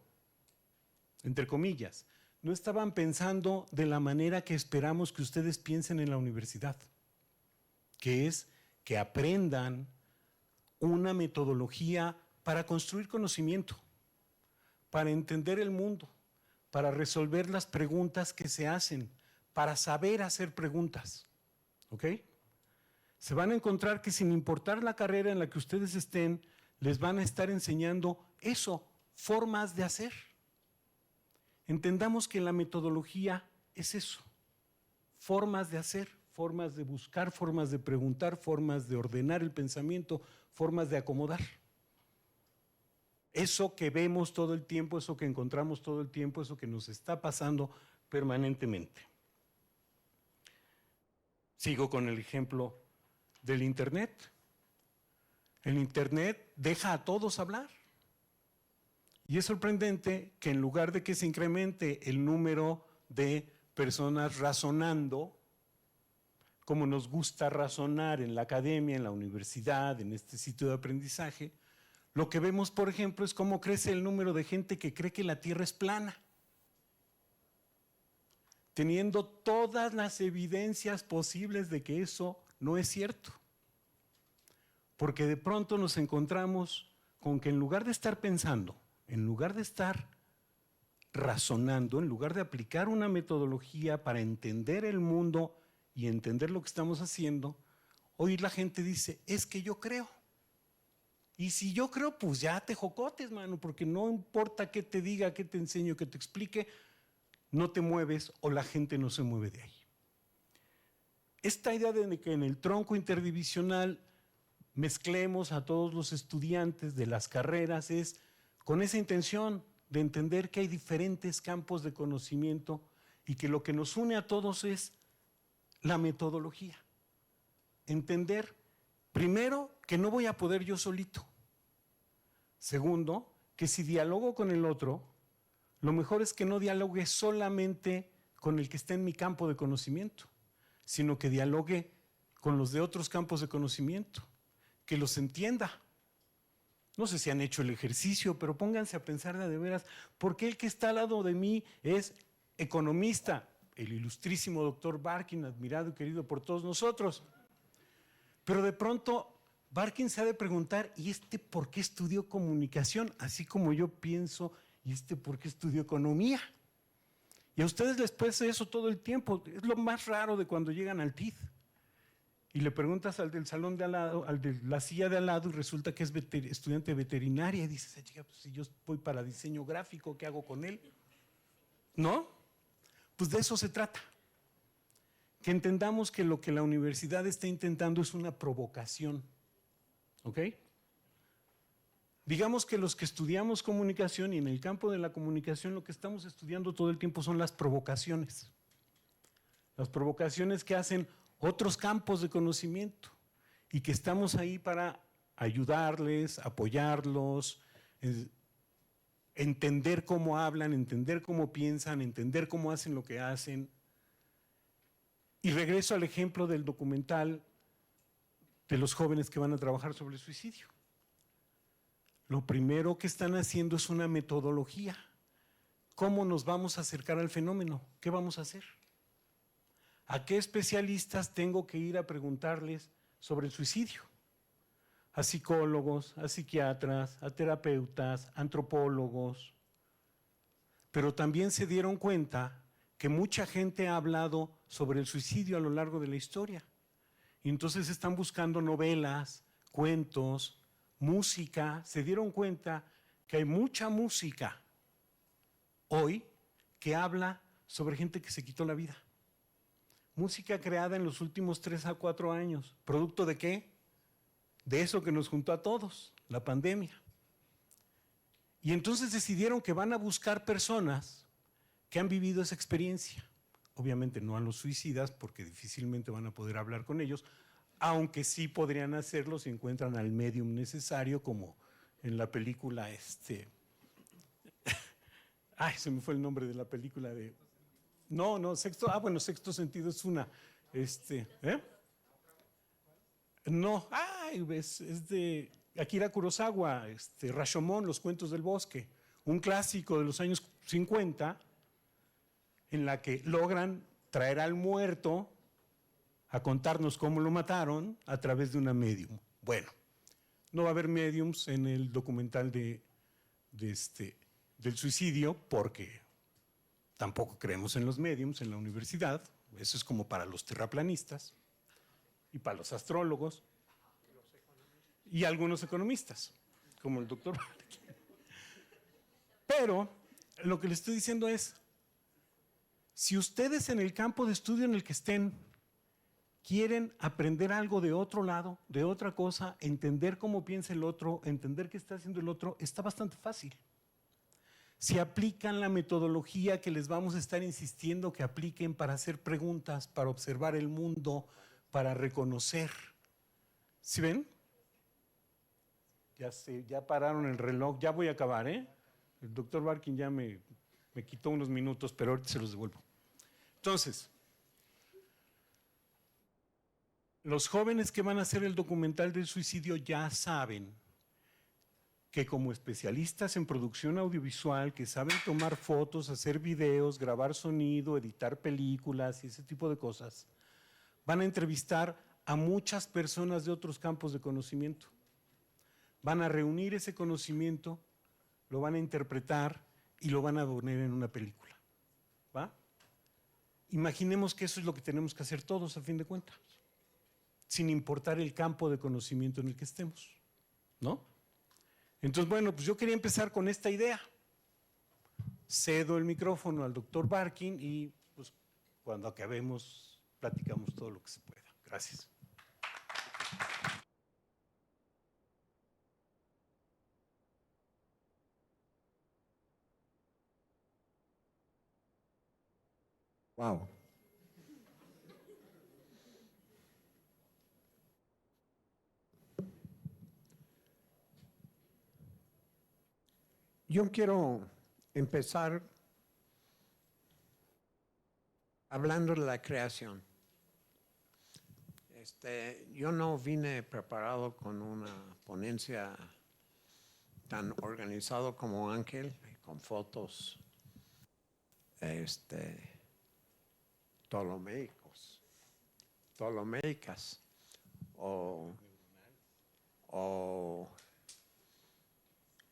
entre comillas, no estaban pensando de la manera que esperamos que ustedes piensen en la universidad, que es que aprendan una metodología para construir conocimiento, para entender el mundo, para resolver las preguntas que se hacen, para saber hacer preguntas, ¿ok? Se van a encontrar que sin importar la carrera en la que ustedes estén, les van a estar enseñando eso, formas de hacer. Entendamos que la metodología es eso, formas de hacer, formas de buscar, formas de preguntar, formas de ordenar el pensamiento, formas de acomodar. Eso que vemos todo el tiempo, eso que encontramos todo el tiempo, eso que nos está pasando permanentemente. Sigo con el ejemplo del Internet. El Internet deja a todos hablar. Y es sorprendente que en lugar de que se incremente el número de personas razonando, como nos gusta razonar en la academia, en la universidad, en este sitio de aprendizaje, lo que vemos, por ejemplo, es cómo crece el número de gente que cree que la Tierra es plana, teniendo todas las evidencias posibles de que eso no es cierto. Porque de pronto nos encontramos con que en lugar de estar pensando, en lugar de estar razonando, en lugar de aplicar una metodología para entender el mundo y entender lo que estamos haciendo, hoy la gente dice, es que yo creo. Y si yo creo, pues ya te jocotes, mano, porque no importa qué te diga, qué te enseño, qué te explique, no te mueves o la gente no se mueve de ahí. Esta idea de que en el tronco interdivisional mezclemos a todos los estudiantes de las carreras es con esa intención de entender que hay diferentes campos de conocimiento y que lo que nos une a todos es la metodología. Entender, primero, que no voy a poder yo solito. Segundo, que si dialogo con el otro, lo mejor es que no dialogue solamente con el que está en mi campo de conocimiento, sino que dialogue con los de otros campos de conocimiento, que los entienda. No sé si han hecho el ejercicio, pero pónganse a pensar de veras, ¿por qué el que está al lado de mí es economista? El ilustrísimo doctor Barkin, admirado y querido por todos nosotros. Pero de pronto Barkin se ha de preguntar, ¿y este por qué estudió comunicación? Así como yo pienso, ¿y este por qué estudió economía? Y a ustedes les pasa eso todo el tiempo. Es lo más raro de cuando llegan al TID. Y le preguntas al del salón de al lado, al de la silla de al lado, y resulta que es estudiante de veterinaria. Y dices, chica, pues si yo voy para diseño gráfico, ¿qué hago con él? ¿No? Pues de eso se trata. Que entendamos que lo que la universidad está intentando es una provocación. ¿Ok? Digamos que los que estudiamos comunicación y en el campo de la comunicación lo que estamos estudiando todo el tiempo son las provocaciones. Las provocaciones que hacen otros campos de conocimiento y que estamos ahí para ayudarles, apoyarlos, entender cómo hablan, entender cómo piensan, entender cómo hacen lo que hacen. Y regreso al ejemplo del documental de los jóvenes que van a trabajar sobre el suicidio. Lo primero que están haciendo es una metodología. ¿Cómo nos vamos a acercar al fenómeno? ¿Qué vamos a hacer? ¿A qué especialistas tengo que ir a preguntarles sobre el suicidio? A psicólogos, a psiquiatras, a terapeutas, antropólogos. Pero también se dieron cuenta que mucha gente ha hablado sobre el suicidio a lo largo de la historia. Y entonces están buscando novelas, cuentos, música. Se dieron cuenta que hay mucha música hoy que habla sobre gente que se quitó la vida. Música creada en los últimos 3 a 4 años. ¿Producto de qué? De eso que nos juntó a todos, la pandemia. Y entonces decidieron que van a buscar personas que han vivido esa experiencia. Obviamente no a los suicidas, porque difícilmente van a poder hablar con ellos, aunque sí podrían hacerlo si encuentran al medium necesario, como en la película ay, se me fue el nombre de la película de... Sexto Sentido es una. No, es de Akira Kurosawa, Rashomon, Los cuentos del bosque, un clásico de los años 50, en la que logran traer al muerto a contarnos cómo lo mataron a través de una medium. Bueno, no va a haber mediums en el documental del suicidio porque tampoco creemos en los mediums en la universidad. Eso es como para los terraplanistas y para los astrólogos y algunos economistas, como el doctor. Pero lo que le estoy diciendo es, si ustedes en el campo de estudio en el que estén quieren aprender algo de otro lado, de otra cosa, entender cómo piensa el otro, entender qué está haciendo el otro, está bastante fácil. Si aplican la metodología que les vamos a estar insistiendo que apliquen para hacer preguntas, para observar el mundo, para reconocer. ¿Sí ven? Ya pararon el reloj, ya voy a acabar, ¿eh? El doctor Barkin ya me quitó unos minutos, pero ahorita se los devuelvo. Entonces, los jóvenes que van a hacer el documental del suicidio ya saben que como especialistas en producción audiovisual, que saben tomar fotos, hacer videos, grabar sonido, editar películas y ese tipo de cosas, van a entrevistar a muchas personas de otros campos de conocimiento. Van a reunir ese conocimiento, lo van a interpretar y lo van a poner en una película. ¿Va? Imaginemos que eso es lo que tenemos que hacer todos a fin de cuentas, sin importar el campo de conocimiento en el que estemos, ¿no? Entonces, bueno, pues yo quería empezar con esta idea. Cedo el micrófono al doctor Barkin y pues cuando acabemos platicamos todo lo que se pueda. Gracias. Wow. Yo quiero empezar hablando de la creación. Yo no vine preparado con una ponencia tan organizado como Ángel, con fotos ptolomeicas o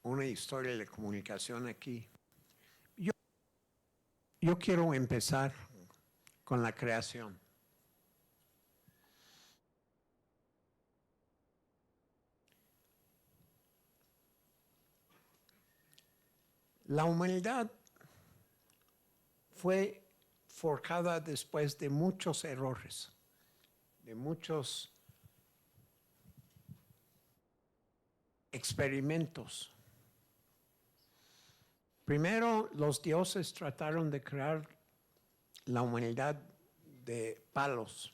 una historia de comunicación aquí. Yo quiero empezar con la creación. La humanidad fue forjada después de muchos errores, de muchos experimentos. Primero, los dioses trataron de crear la humanidad de palos,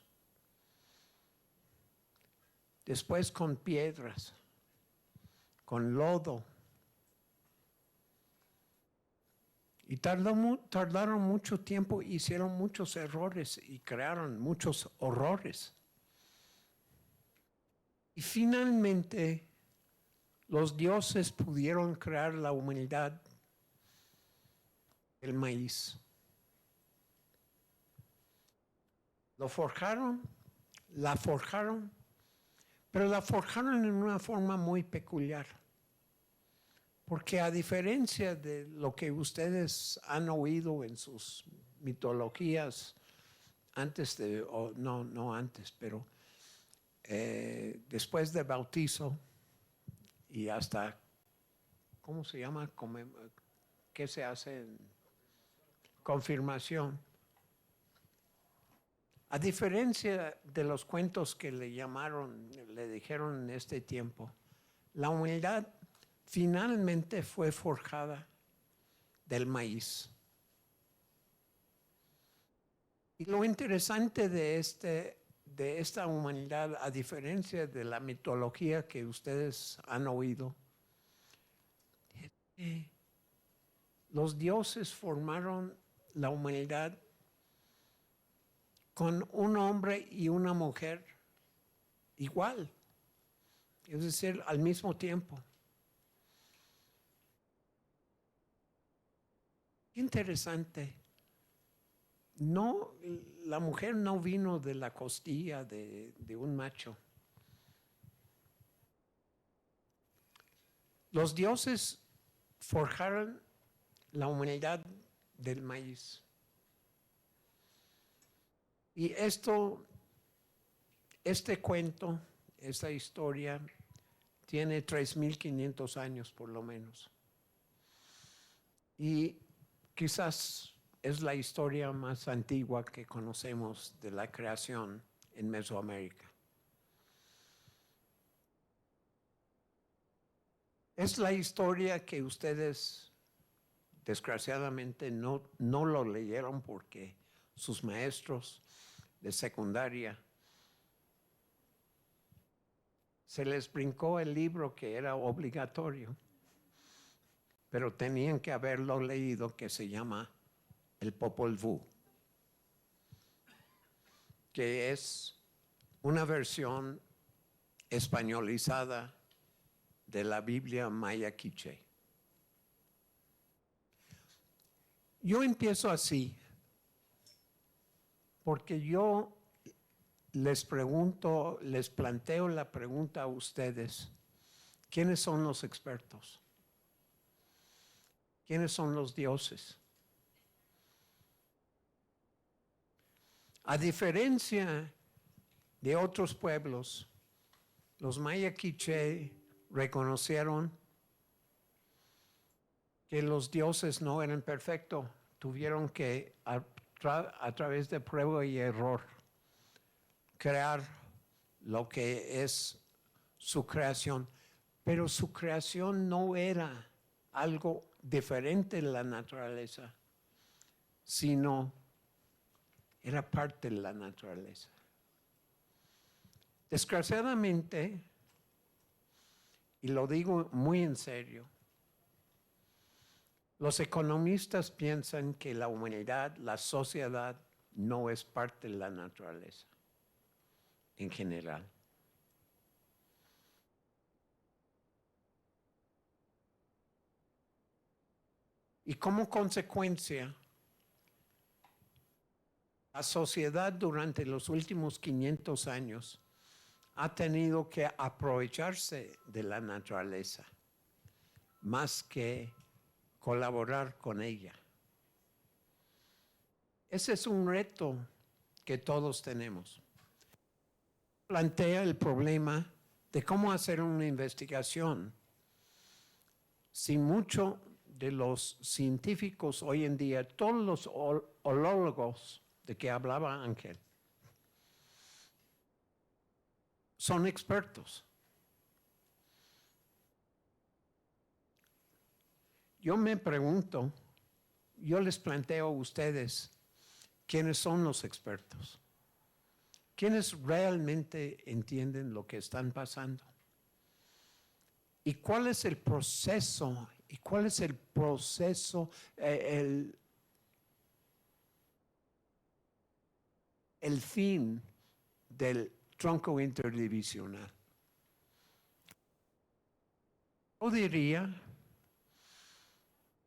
después con piedras, con lodo. Y tardaron mucho tiempo, hicieron muchos errores y crearon muchos horrores. Y finalmente, los dioses pudieron crear la humanidad del maíz. La forjaron, pero la forjaron en una forma muy peculiar. Porque a diferencia de lo que ustedes han oído en sus mitologías, no antes, pero después del bautizo y hasta, ¿cómo se llama? ¿Qué se hace en confirmación? A diferencia de los cuentos que le dijeron en este tiempo, la humanidad finalmente fue forjada del maíz. Y lo interesante de esta humanidad, a diferencia de la mitología que ustedes han oído, es que los dioses formaron la humanidad con un hombre y una mujer igual, es decir, al mismo tiempo. Interesante. La mujer no vino de la costilla de un macho. Los dioses forjaron la humanidad del maíz. Y este cuento, esta historia, tiene 3,500 años por lo menos. Y quizás es la historia más antigua que conocemos de la creación en Mesoamérica. Es la historia que ustedes, desgraciadamente, no lo leyeron porque sus maestros de secundaria se les brincó el libro que era obligatorio, pero tenían que haberlo leído, que se llama el Popol Vuh, que es una versión españolizada de la Biblia maya quiché. Yo empiezo así, porque yo les planteo la pregunta a ustedes: ¿quiénes son los expertos? ¿Quiénes son los dioses? A diferencia de otros pueblos, los maya quiché reconocieron que los dioses no eran perfectos, tuvieron que, a través de prueba y error, crear lo que es su creación. Pero su creación no era algo diferente de la naturaleza, sino era parte de la naturaleza. Desgraciadamente, y lo digo muy en serio, los economistas piensan que la humanidad, la sociedad, no es parte de la naturaleza en general. Y como consecuencia, la sociedad durante los últimos 500 años ha tenido que aprovecharse de la naturaleza más que colaborar con ella. Ese es un reto que todos tenemos. Plantea el problema de cómo hacer una investigación si muchos de los científicos hoy en día, todos los holólogos de que hablaba Ángel, son expertos. Yo me pregunto, yo les planteo a ustedes, ¿quiénes son los expertos? ¿Quiénes realmente entienden lo que están pasando? ¿Y cuál es el proceso? ¿Y cuál es el proceso, el fin del tronco interdivisional? Yo diría,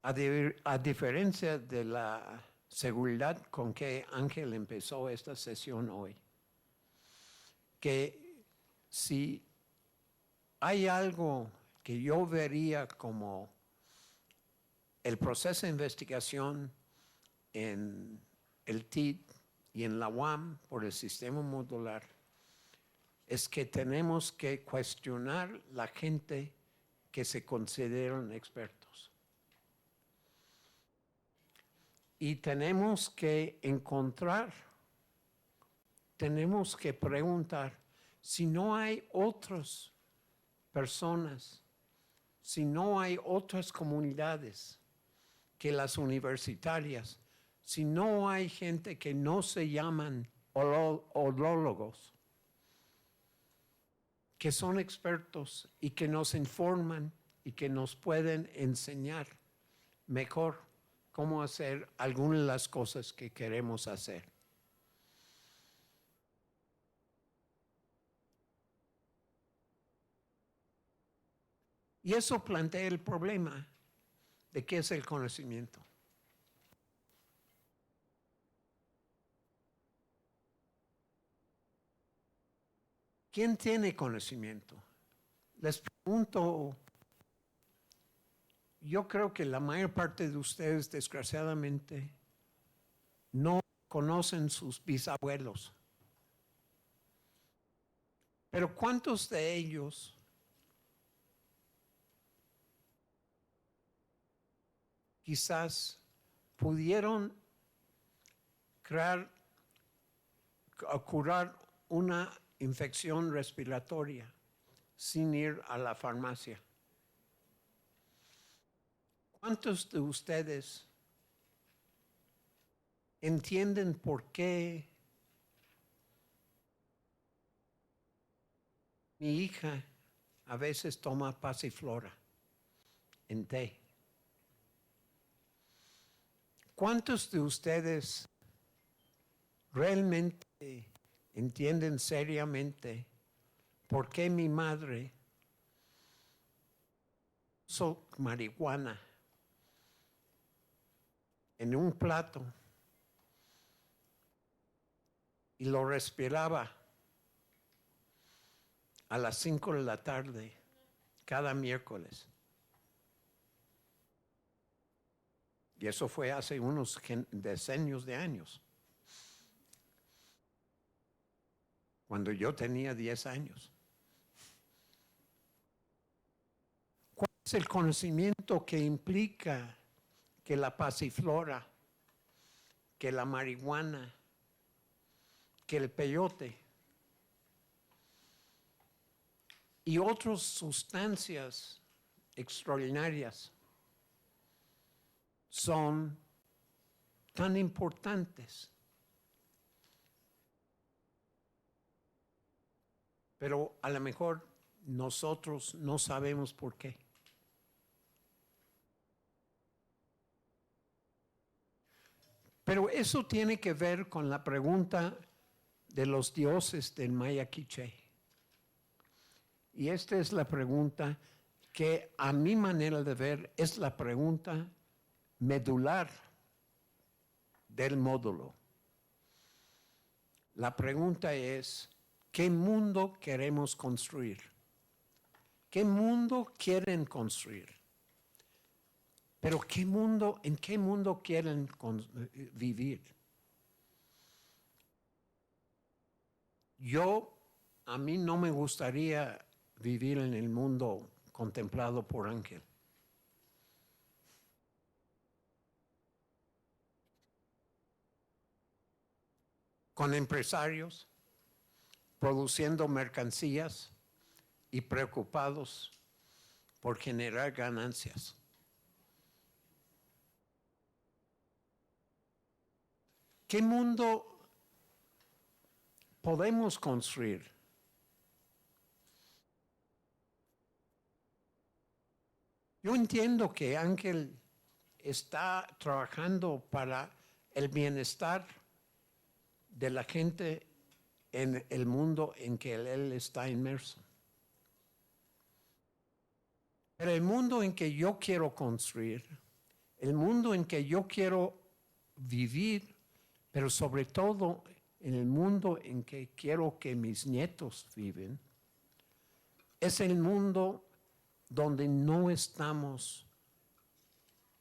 a diferencia de la seguridad con que Ángel empezó esta sesión hoy, que si hay algo que yo vería como el proceso de investigación en el TID y en la UAM por el sistema modular, es que tenemos que cuestionar la gente que se consideran expertos. Y tenemos que encontrar, tenemos que preguntar si no hay otras personas, si no hay otras comunidades que las universitarias, si no hay gente que no se llaman holólogos, que son expertos y que nos informan y que nos pueden enseñar mejor cómo hacer algunas de las cosas que queremos hacer. Y eso plantea el problema de qué es el conocimiento. ¿Quién tiene conocimiento? Les pregunto, yo creo que la mayor parte de ustedes, desgraciadamente, no conocen sus bisabuelos. Pero ¿cuántos de ellos quizás pudieron curar una infección respiratoria sin ir a la farmacia? ¿Cuántos de ustedes entienden por qué mi hija a veces toma pasiflora en té? ¿Cuántos de ustedes realmente entienden seriamente por qué mi madre usó marihuana en un plato y lo respiraba a las 5 de la tarde cada miércoles? Y eso fue hace unos decenios de años, cuando yo tenía 10 años. ¿Cuántos Es el conocimiento que implica que la pasiflora, que la marihuana, que el peyote y otras sustancias extraordinarias son tan importantes. Pero a lo mejor nosotros no sabemos por qué. Pero eso tiene que ver con la pregunta de los dioses del Maya Quiché. Y esta es la pregunta que a mi manera de ver es la pregunta medular del módulo. La pregunta es, ¿qué mundo queremos construir? ¿Qué mundo quieren construir? Pero ¿en qué mundo quieren vivir? A mí no me gustaría vivir en el mundo contemplado por Ángel. Con empresarios produciendo mercancías y preocupados por generar ganancias. ¿Qué mundo podemos construir? Yo entiendo que Ángel está trabajando para el bienestar de la gente en el mundo en que él está inmerso. Pero el mundo en que yo quiero construir, el mundo en que yo quiero vivir, pero sobre todo en el mundo en que quiero que mis nietos viven, es el mundo donde no estamos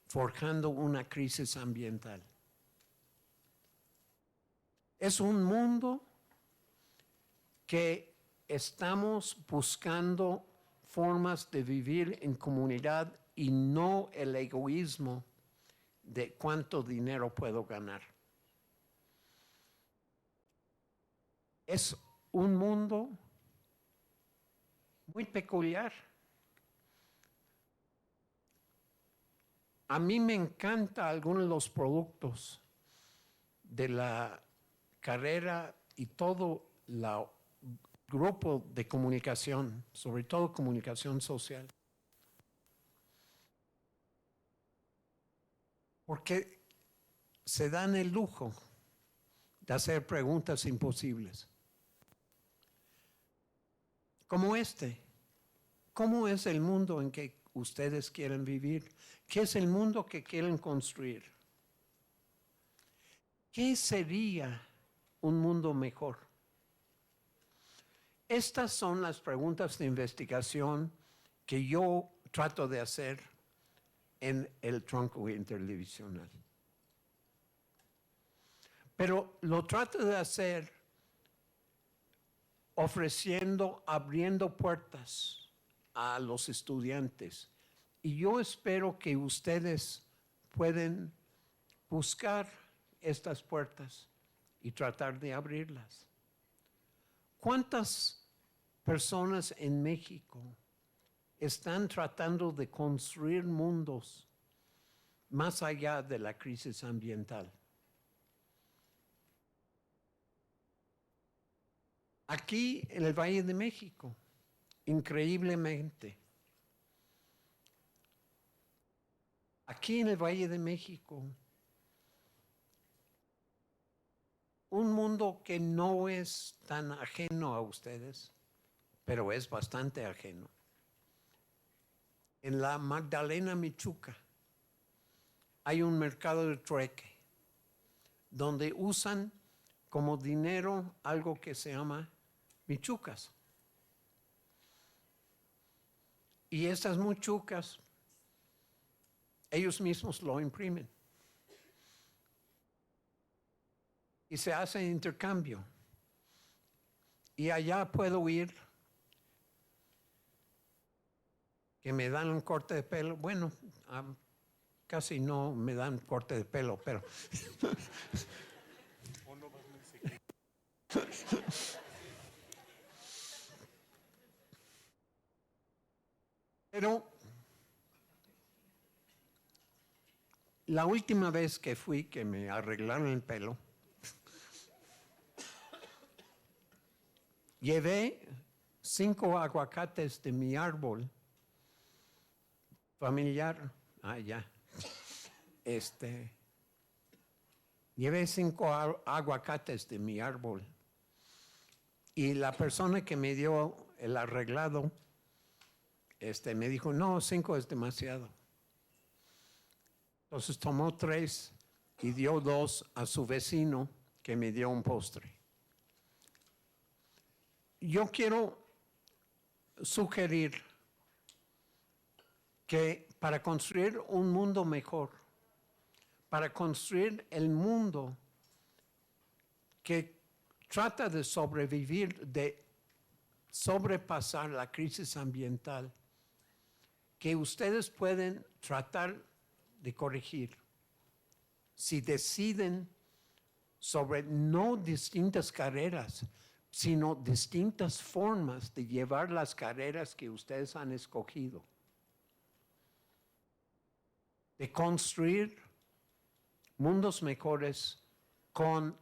forjando una crisis ambiental. Es un mundo que estamos buscando formas de vivir en comunidad y no el egoísmo de cuánto dinero puedo ganar. Es un mundo muy peculiar. A mí me encantan algunos de los productos de la carrera y todo el grupo de comunicación, sobre todo comunicación social. Porque se dan el lujo de hacer preguntas imposibles. Como ¿cómo es el mundo en que ustedes quieren vivir? ¿Qué es el mundo que quieren construir? ¿Qué sería un mundo mejor? Estas son las preguntas de investigación que yo trato de hacer en el tronco interdivisional. Pero lo trato de hacer abriendo puertas a los estudiantes. Y yo espero que ustedes pueden buscar estas puertas y tratar de abrirlas. ¿Cuántas personas en México están tratando de construir mundos más allá de la crisis ambiental? Aquí en el Valle de México, increíblemente, aquí en el Valle de México, un mundo que no es tan ajeno a ustedes, pero es bastante ajeno. En la Magdalena Michuca hay un mercado de trueque donde usan como dinero algo que se llama michucas. Y estas michucas, ellos mismos lo imprimen. Y se hace intercambio. Y allá puedo ir que me dan un corte de pelo. Bueno, casi no me dan corte de pelo, pero... Pero la última vez que fui, que me arreglaron el pelo, llevé 5 aguacates de mi árbol familiar. Llevé 5 aguacates de mi árbol. Y la persona que me dio el arreglado, me dijo, no, 5 es demasiado. Entonces tomó 3 y dio 2 a su vecino que me dio un postre. Yo quiero sugerir que para construir un mundo mejor, para construir el mundo que trata de sobrevivir, de sobrepasar la crisis ambiental, que ustedes pueden tratar de corregir si deciden sobre no distintas carreras, sino distintas formas de llevar las carreras que ustedes han escogido, de construir mundos mejores con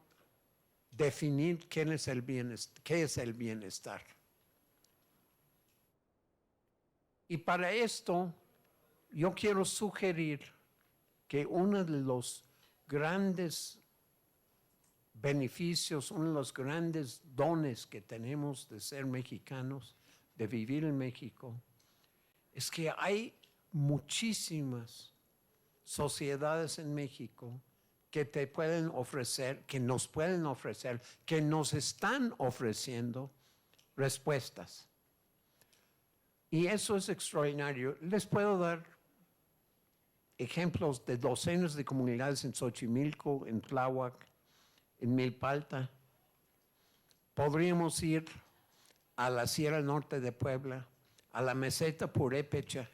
definir qué es el bienestar. Y para esto, yo quiero sugerir que uno de los grandes beneficios, uno de los grandes dones que tenemos de ser mexicanos, de vivir en México, es que hay muchísimas sociedades en México que te pueden ofrecer, que nos pueden ofrecer, que nos están ofreciendo respuestas. Y eso es extraordinario. Les puedo dar ejemplos de docenas de comunidades en Xochimilco, en Tláhuac, en Milpalta. Podríamos ir a la Sierra Norte de Puebla, a la meseta Purépecha,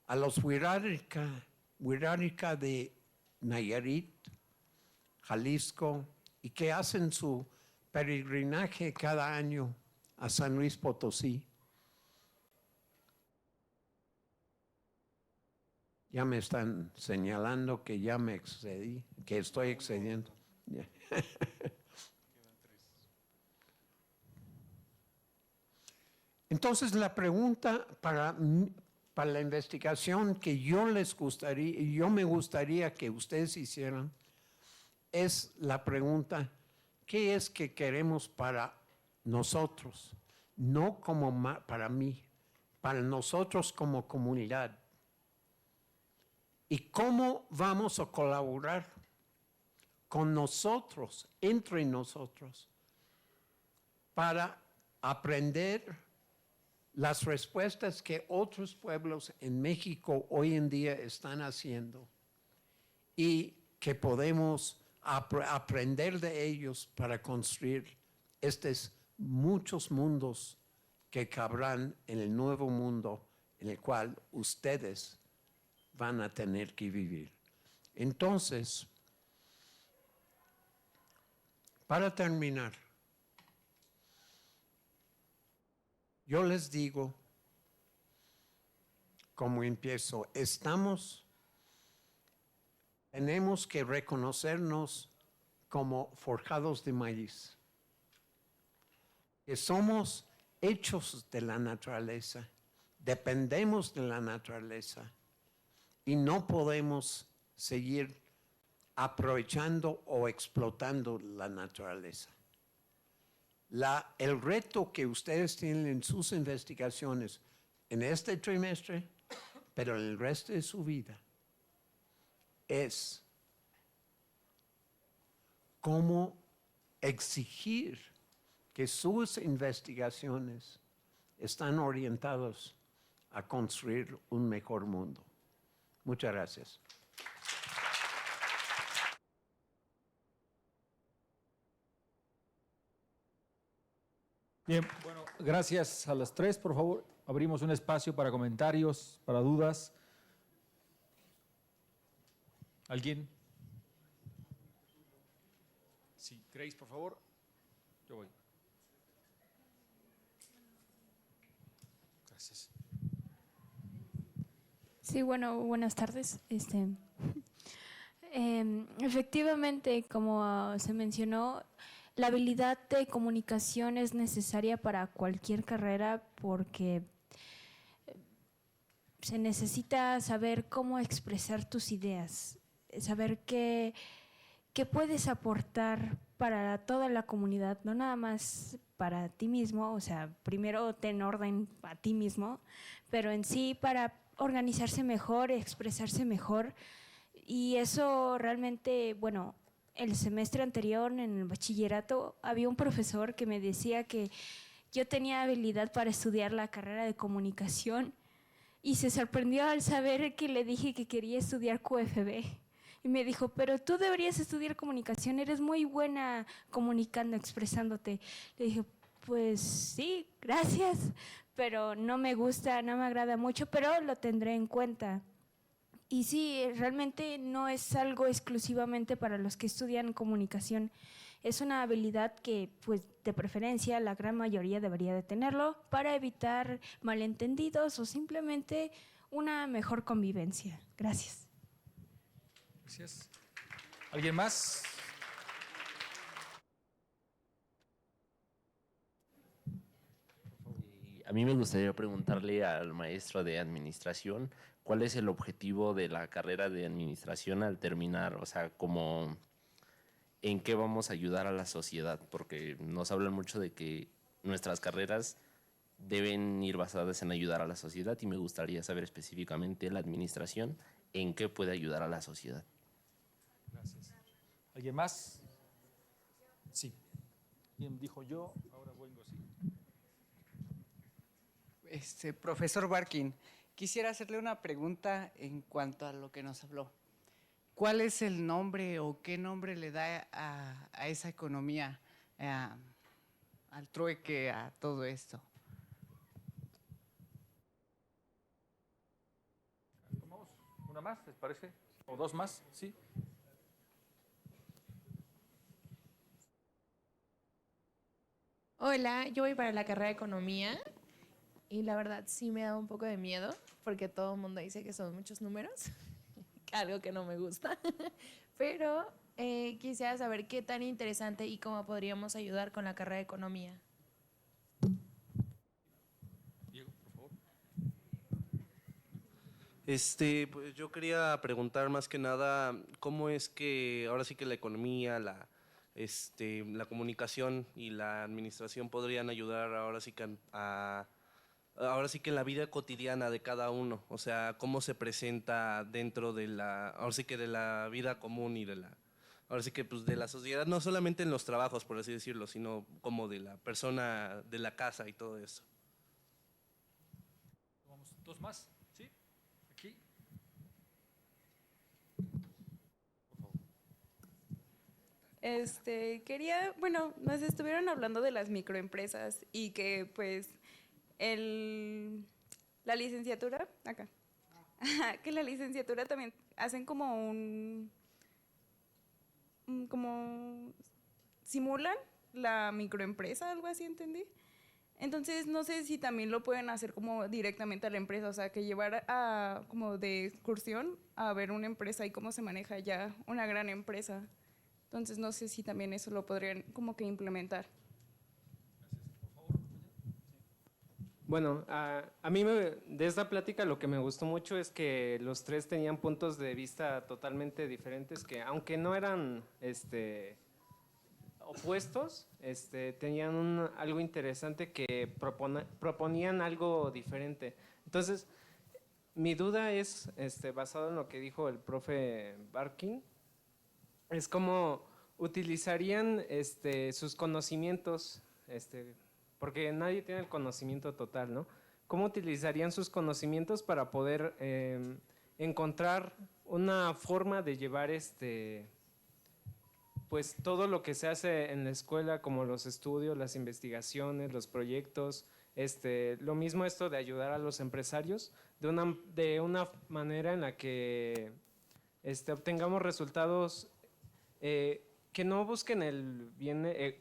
a los Huirárika de Nayarit, Jalisco, y que hacen su peregrinaje cada año a San Luis Potosí. Ya me están señalando que ya me excedí, que estoy excediendo. Entonces la pregunta para la investigación que yo me gustaría que ustedes hicieran, es la pregunta, ¿qué es que queremos para nosotros? No como para mí, para nosotros como comunidad. ¿Y cómo vamos a colaborar con nosotros, entre nosotros, para aprender las respuestas que otros pueblos en México hoy en día están haciendo y que podemos aprender de ellos para construir estos muchos mundos que cabrán en el nuevo mundo en el cual ustedes van a tener que vivir? Entonces, para terminar, yo les digo, como empiezo, tenemos que reconocernos como forjados de maíz, que somos hechos de la naturaleza, dependemos de la naturaleza y no podemos seguir aprovechando o explotando la naturaleza. El reto que ustedes tienen en sus investigaciones en este trimestre, pero en el resto de su vida, es cómo exigir que sus investigaciones están orientadas a construir un mejor mundo. Muchas gracias. Bien, bueno, gracias a las 3, por favor. abrimos un espacio para comentarios, para dudas. ¿Alguien? Sí, Grace, por favor. Yo voy. Gracias. Sí, bueno, buenas tardes. Efectivamente, como se mencionó, la habilidad de comunicación es necesaria para cualquier carrera porque se necesita saber cómo expresar tus ideas, saber qué puedes aportar para toda la comunidad, no nada más para ti mismo, o sea, primero ten orden a ti mismo, pero en sí para organizarse mejor, expresarse mejor. Y eso realmente, bueno, el semestre anterior en el bachillerato había un profesor que me decía que yo tenía habilidad para estudiar la carrera de comunicación y se sorprendió al saber que le dije que quería estudiar QFB. Y me dijo, pero tú deberías estudiar comunicación, eres muy buena comunicando, expresándote. Le dije, pues sí, gracias, pero no me gusta, no me agrada mucho, pero lo tendré en cuenta. Y sí, realmente no es algo exclusivamente para los que estudian comunicación. Es una habilidad que, pues, de preferencia, la gran mayoría debería de tenerlo para evitar malentendidos o simplemente una mejor convivencia. Gracias. Gracias. ¿Alguien más? A mí me gustaría preguntarle al maestro de administración cuál es el objetivo de la carrera de administración al terminar, o sea, como en qué vamos a ayudar a la sociedad, porque nos hablan mucho de que nuestras carreras deben ir basadas en ayudar a la sociedad y me gustaría saber específicamente la administración en qué puede ayudar a la sociedad. Gracias. ¿Alguien más? Sí. ¿Quién dijo yo? Ahora vengo, sí. Profesor Barkin, quisiera hacerle una pregunta en cuanto a lo que nos habló. ¿Cuál es el nombre o qué nombre le da a esa economía, al trueque, a todo esto? ¿Tomamos una más, les parece? ¿O dos más? Sí. Hola, yo voy para la carrera de economía y la verdad sí me da un poco de miedo porque todo el mundo dice que son muchos números, algo que no me gusta, pero quisiera saber qué tan interesante y cómo podríamos ayudar con la carrera de economía. Diego, por favor. Pues yo quería preguntar más que nada cómo es que ahora sí que la economía, la comunicación y la administración podrían ayudar ahora sí que ahora sí que en la vida cotidiana de cada uno, o sea, cómo se presenta dentro de ahora sí que de la vida común y ahora sí que pues de la sociedad, no solamente en los trabajos, por así decirlo, sino como de la persona de la casa y todo eso. Tomamos dos más, ¿sí? Aquí. Nos estuvieron hablando de las microempresas y que pues la licenciatura, acá, que la licenciatura también hacen como como simulan la microempresa, algo así entendí. Entonces no sé si también lo pueden hacer como directamente a la empresa, o sea, que llevar como de excursión a ver una empresa y cómo se maneja ya una gran empresa. Entonces no sé si también eso lo podrían como que implementar. Bueno, a mí de esta plática lo que me gustó mucho es que los tres tenían puntos de vista totalmente diferentes que aunque no eran opuestos, tenían algo interesante que proponían algo diferente. Entonces, mi duda es, basado en lo que dijo el profe Barkin, es cómo utilizarían sus conocimientos, porque nadie tiene el conocimiento total, ¿no? ¿Cómo utilizarían sus conocimientos para poder encontrar una forma de llevar pues todo lo que se hace en la escuela, como los estudios, las investigaciones, los proyectos, Lo mismo esto de ayudar a los empresarios de una manera en la que obtengamos resultados que no busquen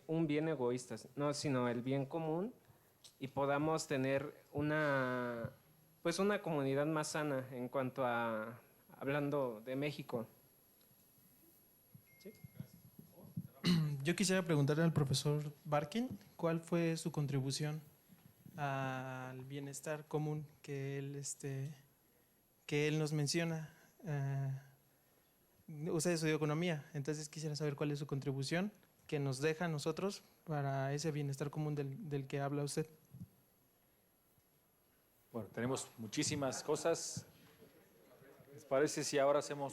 un bien egoísta, no, sino el bien común, y podamos tener una comunidad más sana en cuanto a, hablando de México. ¿Sí? Yo quisiera preguntarle al profesor Barkin cuál fue su contribución al bienestar común que él nos menciona. Usted estudió economía, entonces quisiera saber cuál es su contribución que nos deja a nosotros para ese bienestar común del que habla usted. Bueno, tenemos muchísimas cosas. ¿Les parece si ahora hacemos,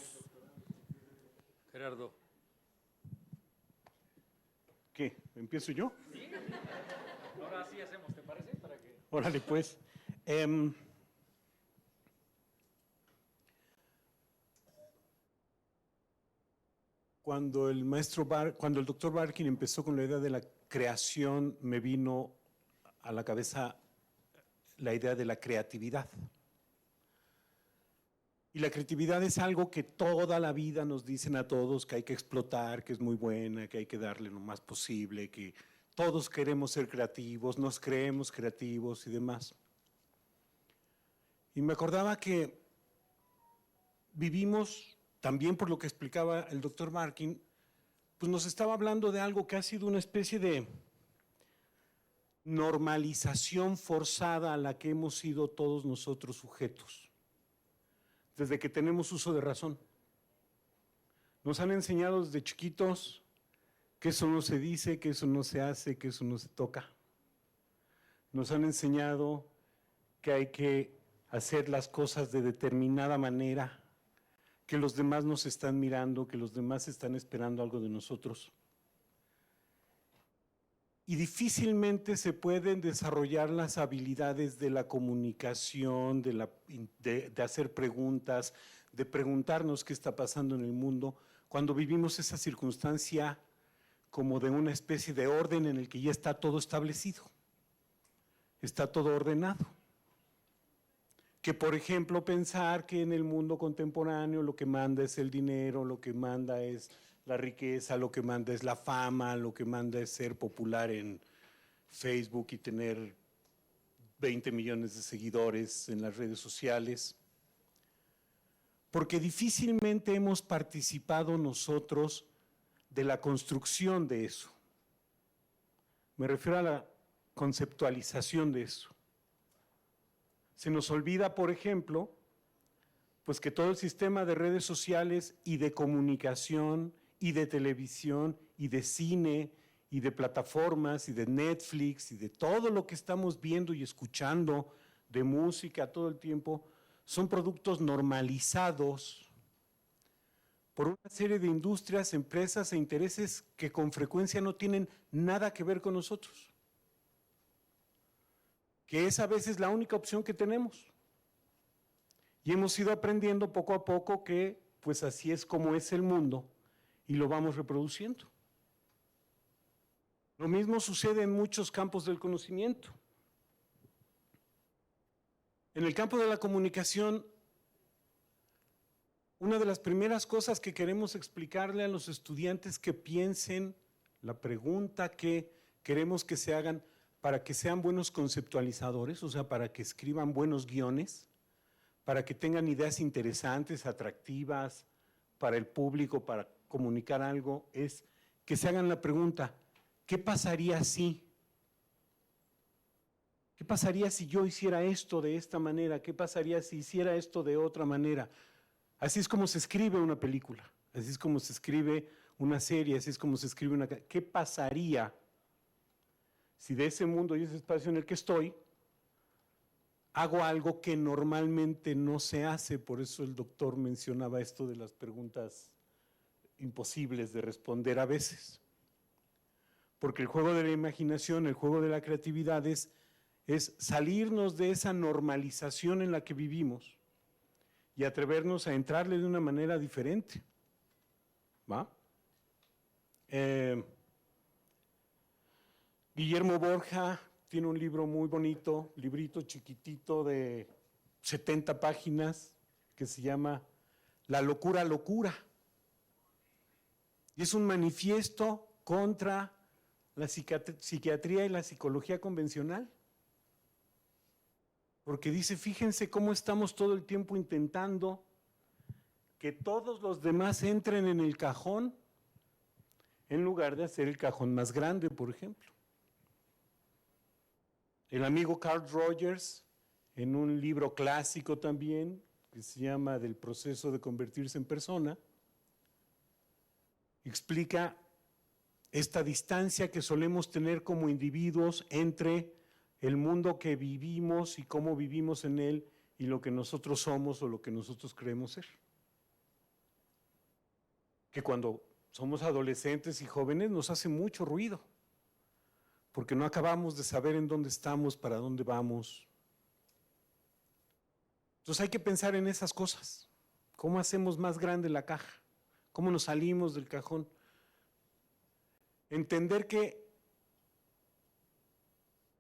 Gerardo? ¿Qué? ¿Empiezo yo? Sí. Ahora sí hacemos, ¿te parece? Órale, pues. Cuando el doctor Barkin empezó con la idea de la creación, me vino a la cabeza la idea de la creatividad. Y la creatividad es algo que toda la vida nos dicen a todos que hay que explotar, que es muy buena, que hay que darle lo más posible, que todos queremos ser creativos, nos creemos creativos y demás. Y me acordaba que vivimos, también por lo que explicaba el doctor Barkin, pues nos estaba hablando de algo que ha sido una especie de normalización forzada a la que hemos sido todos nosotros sujetos, desde que tenemos uso de razón. Nos han enseñado desde chiquitos que eso no se dice, que eso no se hace, que eso no se toca. Nos han enseñado que hay que hacer las cosas de determinada manera, que los demás nos están mirando, que los demás están esperando algo de nosotros. Y difícilmente se pueden desarrollar las habilidades de la comunicación, de hacer preguntas, de preguntarnos qué está pasando en el mundo, cuando vivimos esa circunstancia como de una especie de orden en el que ya está todo establecido, está todo ordenado. Que, por ejemplo, pensar que en el mundo contemporáneo lo que manda es el dinero, lo que manda es la riqueza, lo que manda es la fama, lo que manda es ser popular en Facebook y tener 20 millones de seguidores en las redes sociales. Porque difícilmente hemos participado nosotros de la construcción de eso. Me refiero a la conceptualización de eso. Se nos olvida, por ejemplo, pues que todo el sistema de redes sociales y de comunicación y de televisión y de cine y de plataformas y de Netflix y de todo lo que estamos viendo y escuchando de música todo el tiempo, son productos normalizados por una serie de industrias, empresas e intereses que con frecuencia no tienen nada que ver con nosotros, que es a veces la única opción que tenemos. Y hemos ido aprendiendo poco a poco que pues así es como es el mundo y lo vamos reproduciendo. Lo mismo sucede en muchos campos del conocimiento. En el campo de la comunicación, una de las primeras cosas que queremos explicarle a los estudiantes que piensen, la pregunta que queremos que se hagan para que sean buenos conceptualizadores, o sea, para que escriban buenos guiones, para que tengan ideas interesantes, atractivas para el público, para comunicar algo, es que se hagan la pregunta, ¿qué pasaría si? ¿Qué pasaría si yo hiciera esto de esta manera? ¿Qué pasaría si hiciera esto de otra manera? Así es como se escribe una película, así es como se escribe una serie, así es como se escribe una... ¿Qué pasaría si de ese mundo y ese espacio en el que estoy, hago algo que normalmente no se hace? Por eso el doctor mencionaba esto de las preguntas imposibles de responder a veces. Porque el juego de la imaginación, el juego de la creatividad es salirnos de esa normalización en la que vivimos y atrevernos a entrarle de una manera diferente. ¿Va? Guillermo Borja tiene un libro muy bonito, librito chiquitito de 70 páginas, que se llama La locura, locura. Y es un manifiesto contra la psiquiatría y la psicología convencional. Porque dice, fíjense cómo estamos todo el tiempo intentando que todos los demás entren en el cajón en lugar de hacer el cajón más grande, por ejemplo. El amigo Carl Rogers, en un libro clásico también, que se llama Del proceso de convertirse en persona, explica esta distancia que solemos tener como individuos entre el mundo que vivimos y cómo vivimos en él y lo que nosotros somos o lo que nosotros creemos ser. Que cuando somos adolescentes y jóvenes nos hace mucho ruido, porque no acabamos de saber en dónde estamos, para dónde vamos. Entonces hay que pensar en esas cosas. ¿Cómo hacemos más grande la caja? ¿Cómo nos salimos del cajón? Entender que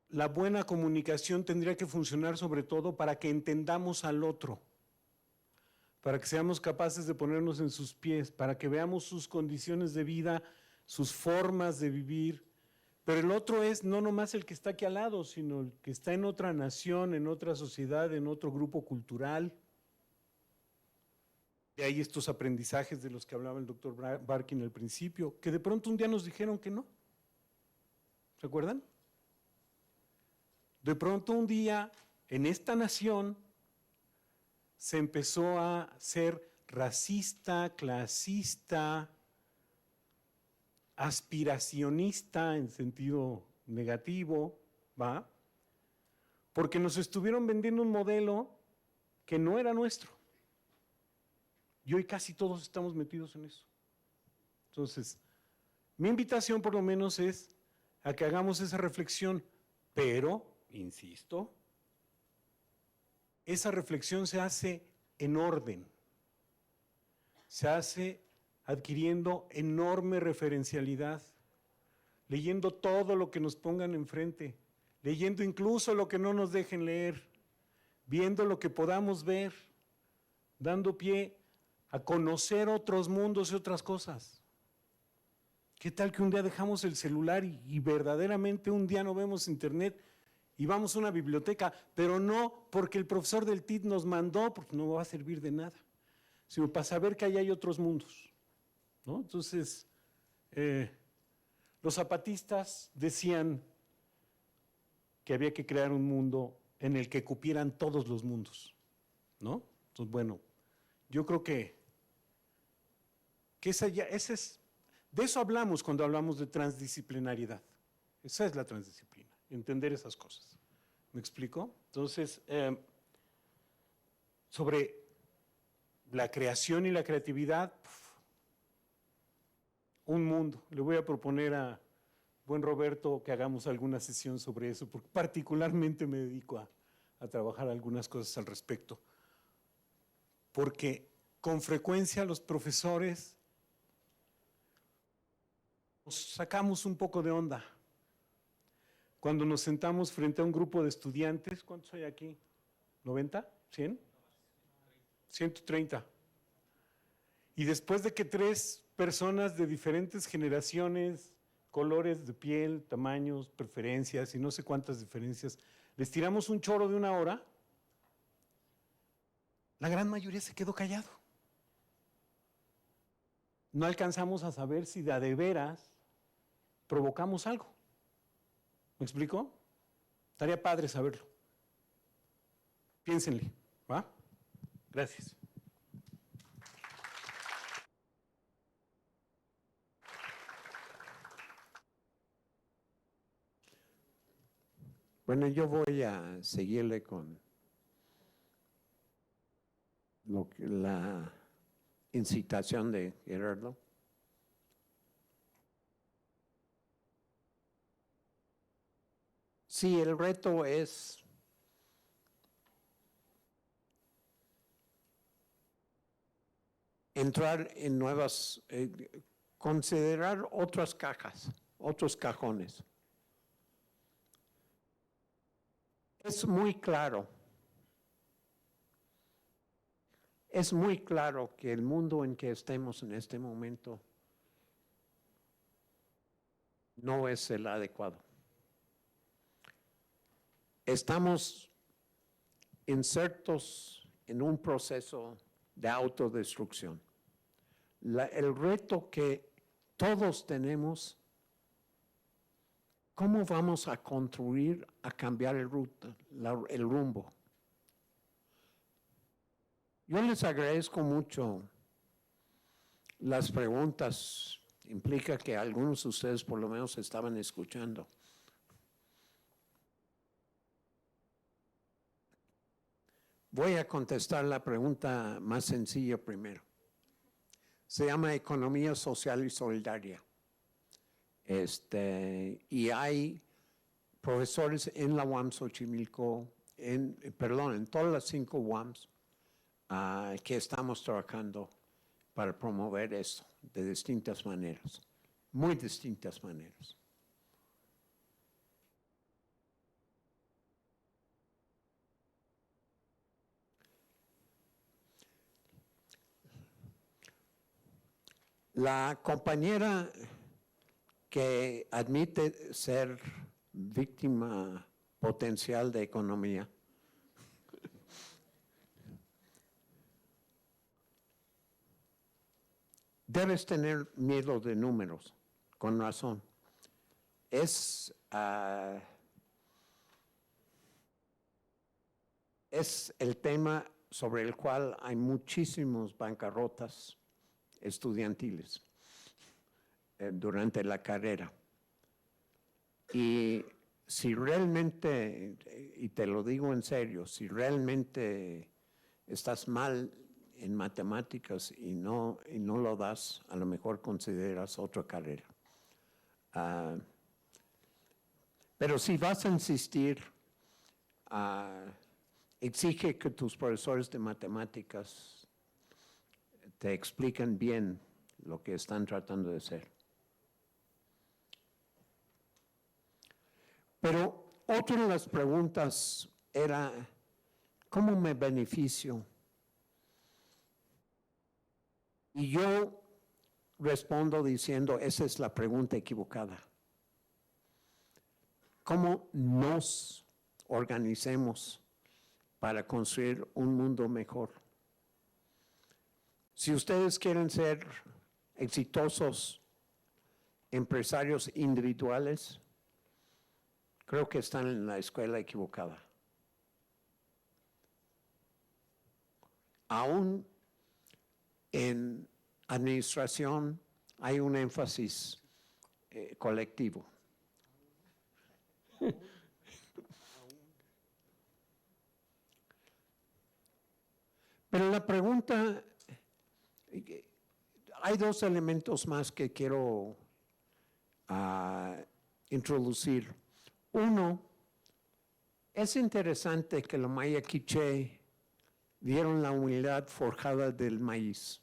la buena comunicación tendría que funcionar sobre todo para que entendamos al otro, para que seamos capaces de ponernos en sus pies, para que veamos sus condiciones de vida, sus formas de vivir. Pero el otro es no nomás el que está aquí al lado, sino el que está en otra nación, en otra sociedad, en otro grupo cultural. De ahí estos aprendizajes de los que hablaba el doctor Barkin al principio, que de pronto un día nos dijeron que no. ¿Se acuerdan? De pronto un día en esta nación se empezó a ser racista, clasista, aspiracionista en sentido negativo, ¿va? Porque nos estuvieron vendiendo un modelo que no era nuestro. Y hoy casi todos estamos metidos en eso. Entonces, mi invitación por lo menos es a que hagamos esa reflexión, pero, insisto, esa reflexión se hace en orden, se hace adquiriendo enorme referencialidad, leyendo todo lo que nos pongan enfrente, leyendo incluso lo que no nos dejen leer, viendo lo que podamos ver, dando pie a conocer otros mundos y otras cosas. ¿Qué tal que un día dejamos el celular y verdaderamente un día no vemos internet y vamos a una biblioteca, pero no porque el profesor del TIT nos mandó, porque no va a servir de nada, sino para saber que ahí hay otros mundos, ¿no? Entonces, los zapatistas decían que había que crear un mundo en el que cupieran todos los mundos, ¿no? Entonces, bueno, yo creo que de eso hablamos cuando hablamos de transdisciplinariedad. Esa es la transdisciplina, entender esas cosas. ¿Me explico? Entonces, sobre la creación y la creatividad, un mundo. Le voy a proponer a buen Roberto que hagamos alguna sesión sobre eso, porque particularmente me dedico a trabajar algunas cosas al respecto. Porque con frecuencia los profesores nos sacamos un poco de onda. Cuando nos sentamos frente a un grupo de estudiantes, ¿cuántos hay aquí? ¿90? ¿100? 130. Y después de que 3 personas de diferentes generaciones, colores de piel, tamaños, preferencias y no sé cuántas diferencias, les tiramos un choro de 1 hora, la gran mayoría se quedó callado. No alcanzamos a saber si de veras provocamos algo. ¿Me explico? Estaría padre saberlo. Piénsenle, ¿va? Gracias. Bueno, yo voy a seguirle con la incitación de Gerardo. Sí, el reto es entrar en nuevas, considerar otras cajas, otros cajones. Es muy claro. Es muy claro que el mundo en que estemos en este momento no es el adecuado. Estamos insertos en un proceso de autodestrucción. El reto que todos tenemos, ¿cómo vamos a construir, a cambiar el rumbo? Yo les agradezco mucho las preguntas. Implica que algunos de ustedes por lo menos estaban escuchando. Voy a contestar la pregunta más sencilla primero. Se llama economía social y solidaria. Y hay profesores en la UAM Xochimilco, en todas las 5 UAMs, que estamos trabajando para promover eso de distintas maneras, muy distintas maneras. La compañera que admite ser víctima potencial de economía debes tener miedo de números, con razón. Es el tema sobre el cual hay muchísimas bancarrotas estudiantiles durante la carrera. Y si realmente, y te lo digo en serio, si realmente estás mal en matemáticas y no lo das, a lo mejor consideras otra carrera. Pero si vas a insistir, exige que tus profesores de matemáticas te expliquen bien lo que están tratando de hacer. Pero otra de las preguntas era, ¿cómo me beneficio? Y yo respondo diciendo, esa es la pregunta equivocada. ¿Cómo nos organicemos para construir un mundo mejor? Si ustedes quieren ser exitosos empresarios individuales, creo que están en la escuela equivocada. Aún en administración hay un énfasis colectivo. Pero la pregunta, hay 2 elementos más que quiero introducir. Uno, es interesante que los maya quiché vieron la unidad forjada del maíz,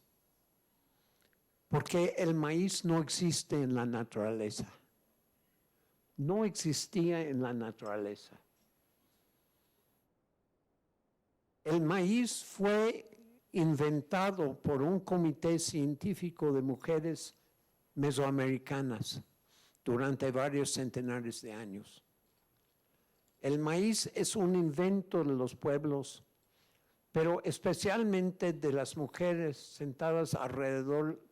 porque el maíz no existe en la naturaleza. No existía en la naturaleza. El maíz fue inventado por un comité científico de mujeres mesoamericanas durante varios centenares de años. El maíz es un invento de los pueblos, pero especialmente de las mujeres sentadas alrededor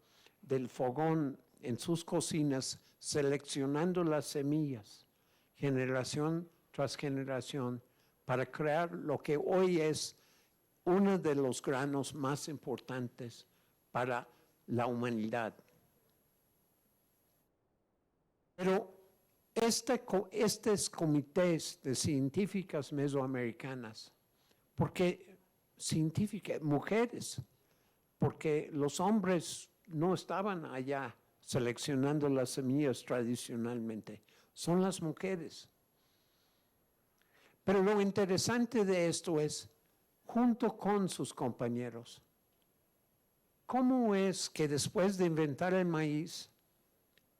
del fogón en sus cocinas, seleccionando las semillas, generación tras generación, para crear lo que hoy es uno de los granos más importantes para la humanidad. Pero estos comités de científicas mesoamericanas, porque científicas, mujeres, porque los hombres no estaban allá seleccionando las semillas tradicionalmente, son las mujeres. Pero lo interesante de esto es, junto con sus compañeros, ¿cómo es que después de inventar el maíz,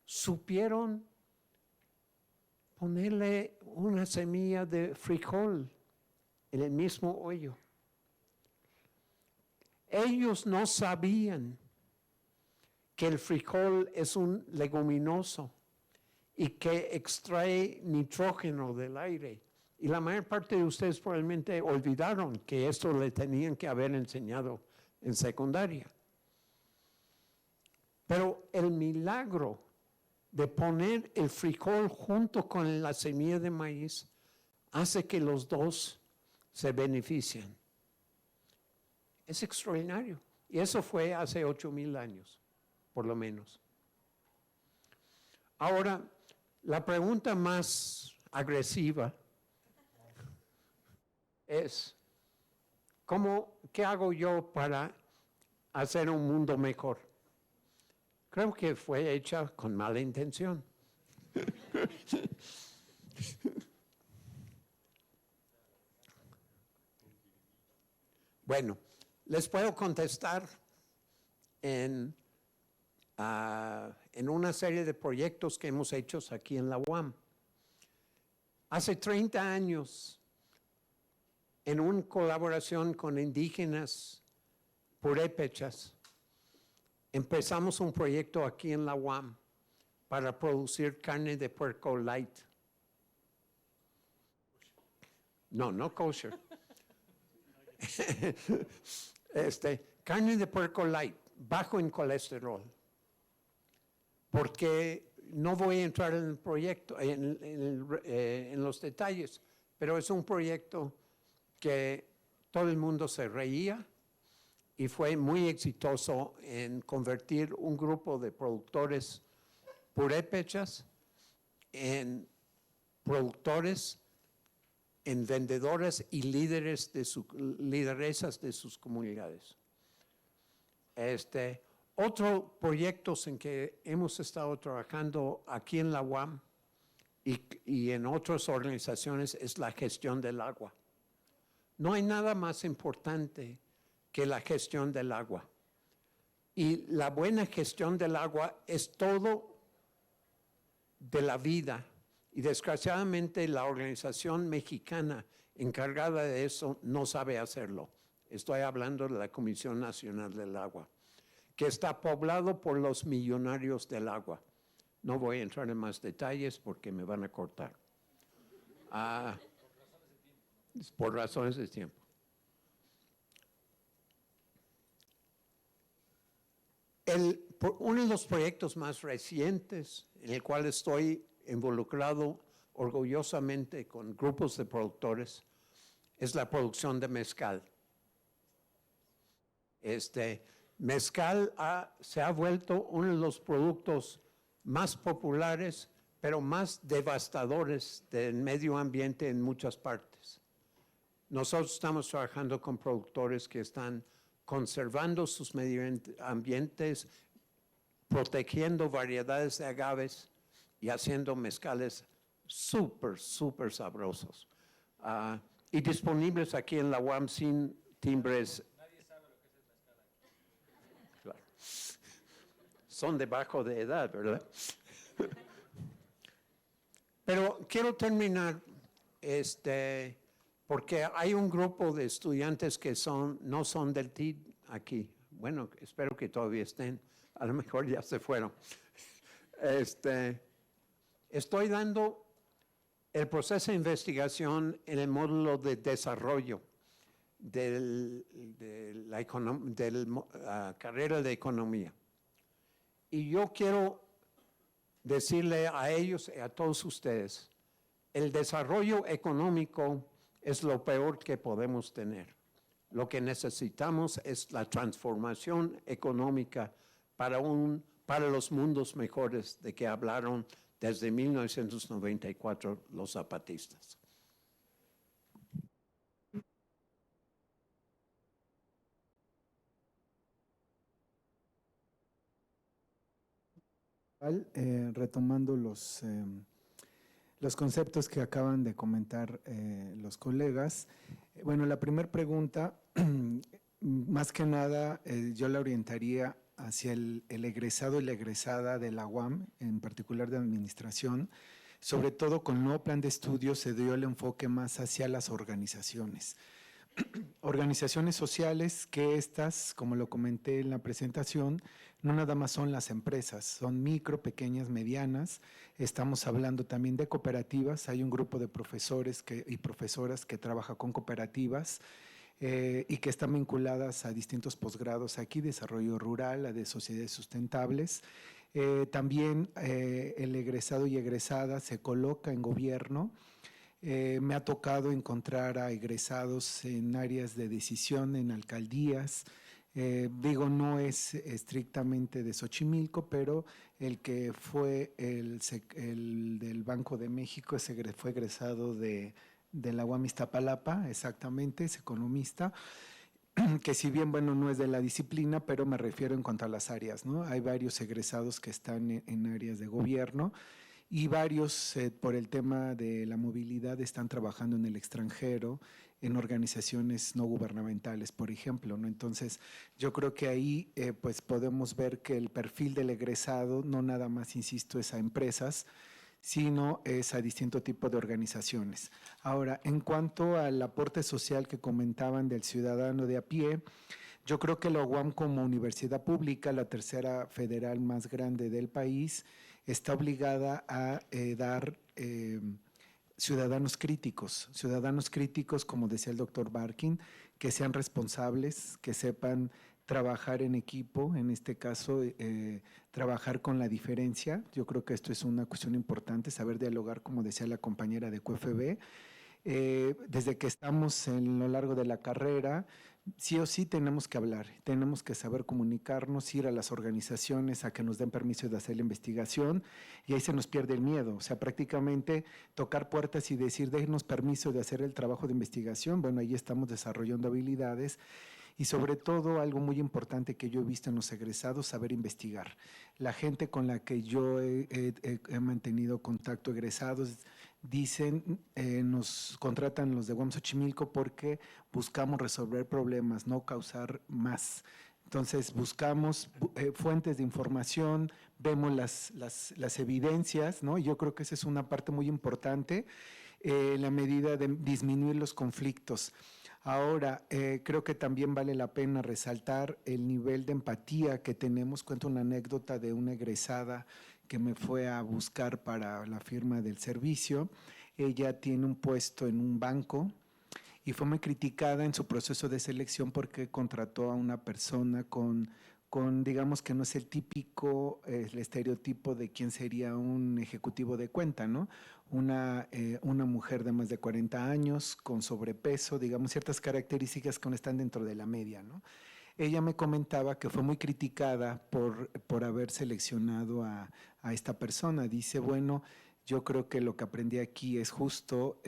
supieron ponerle una semilla de frijol en el mismo hoyo. Ellos no sabían que el frijol es un leguminoso y que extrae nitrógeno del aire. Y la mayor parte de ustedes probablemente olvidaron que esto le tenían que haber enseñado en secundaria. Pero el milagro de poner el frijol junto con la semilla de maíz hace que los dos se beneficien. Es extraordinario. Y eso fue hace 8,000 años, por lo menos. Ahora, la pregunta más agresiva es, ¿qué hago yo para hacer un mundo mejor? Creo que fue hecha con mala intención. Bueno, les puedo contestar en una serie de proyectos que hemos hecho aquí en la UAM. Hace 30 años, en una colaboración con indígenas purépechas, empezamos un proyecto aquí en la UAM para producir carne de puerco light. No kosher. Carne de puerco light, bajo en colesterol. Porque no voy a entrar en el proyecto, en los detalles, pero es un proyecto que todo el mundo se reía y fue muy exitoso en convertir un grupo de productores purépechas en productores, en vendedores y lideresas de sus comunidades. Otros proyectos en que hemos estado trabajando aquí en la UAM y en otras organizaciones es la gestión del agua. No hay nada más importante que la gestión del agua. Y la buena gestión del agua es todo de la vida. Y desgraciadamente la organización mexicana encargada de eso no sabe hacerlo. Estoy hablando de la Comisión Nacional del Agua, que está poblado por los millonarios del agua. No voy a entrar en más detalles porque me van a cortar. Por razones de tiempo. Uno de los proyectos más recientes en el cual estoy involucrado orgullosamente con grupos de productores es la producción de mezcal. Mezcal se ha vuelto uno de los productos más populares, pero más devastadores del medio ambiente en muchas partes. Nosotros estamos trabajando con productores que están conservando sus medio ambientes, protegiendo variedades de agaves y haciendo mezcales súper sabrosos. Y disponibles aquí en la UAM sin timbres. Nadie sabe lo que es el mezcal aquí. Claro. Son de bajo de edad, ¿verdad? Pero quiero terminar, porque hay un grupo de estudiantes que no son del TID aquí. Bueno, espero que todavía estén. A lo mejor ya se fueron. Estoy dando el proceso de investigación en el módulo de desarrollo de la carrera de economía. Y yo quiero decirle a ellos y a todos ustedes, el desarrollo económico es lo peor que podemos tener. Lo que necesitamos es la transformación económica para los mundos mejores de que hablaron desde 1994 los zapatistas. Retomando los conceptos que acaban de comentar los colegas. Bueno, la primera pregunta, más que nada, yo la orientaría hacia el egresado y la egresada de la UAM, en particular de administración. Sobre todo con el nuevo plan de estudio se dio el enfoque más hacia las organizaciones. Organizaciones sociales que estas, como lo comenté en la presentación, no nada más son las empresas, son micro, pequeñas, medianas. Estamos hablando también de cooperativas. Hay un grupo de profesores y profesoras que trabaja con cooperativas y que están vinculadas a distintos posgrados aquí, desarrollo rural, a de sociedades sustentables. También el egresado y egresada se coloca en gobierno. Me ha tocado encontrar a egresados en áreas de decisión, en alcaldías. Digo, no es estrictamente de Xochimilco, pero el que fue el del Banco de México fue egresado de la UAM Iztapalapa, exactamente, es economista, que si bien, bueno, no es de la disciplina, pero me refiero en cuanto a las áreas, ¿no? Hay varios egresados que están en áreas de gobierno y varios por el tema de la movilidad están trabajando en el extranjero, en organizaciones no gubernamentales, por ejemplo, ¿no? Entonces, yo creo que ahí pues podemos ver que el perfil del egresado no nada más, insisto, es a empresas, sino es a distinto tipo de organizaciones. Ahora, en cuanto al aporte social que comentaban del ciudadano de a pie, yo creo que la UAM como universidad pública, la tercera federal más grande del país, está obligada a dar ciudadanos críticos, como decía el doctor Barkin, que sean responsables, que sepan trabajar en equipo, en este caso trabajar con la diferencia. Yo creo que esto es una cuestión importante, saber dialogar, como decía la compañera de QFB. Desde que estamos en lo largo de la carrera, sí o sí tenemos que hablar, tenemos que saber comunicarnos, ir a las organizaciones a que nos den permiso de hacer la investigación y ahí se nos pierde el miedo. O sea, prácticamente tocar puertas y decir, déjenos permiso de hacer el trabajo de investigación. Bueno, ahí estamos desarrollando habilidades. Y sobre todo, algo muy importante que yo he visto en los egresados, saber investigar. La gente con la que yo he mantenido contacto, egresados, dicen, nos contratan los de UAM Xochimilco porque buscamos resolver problemas, no causar más. Entonces, buscamos fuentes de información, vemos las evidencias, ¿no? Y yo creo que esa es una parte muy importante, la medida de disminuir los conflictos. Ahora, creo que también vale la pena resaltar el nivel de empatía que tenemos. Cuento una anécdota de una egresada que me fue a buscar para la firma del servicio. Ella tiene un puesto en un banco y fue muy criticada en su proceso de selección porque contrató a una persona con digamos que no es el típico, el estereotipo de quién sería un ejecutivo de cuenta, ¿no? Una mujer de más de 40 años, con sobrepeso, digamos, ciertas características que no están dentro de la media, ¿no? Ella me comentaba que fue muy criticada por haber seleccionado a esta persona. Dice, bueno, yo creo que lo que aprendí aquí es justo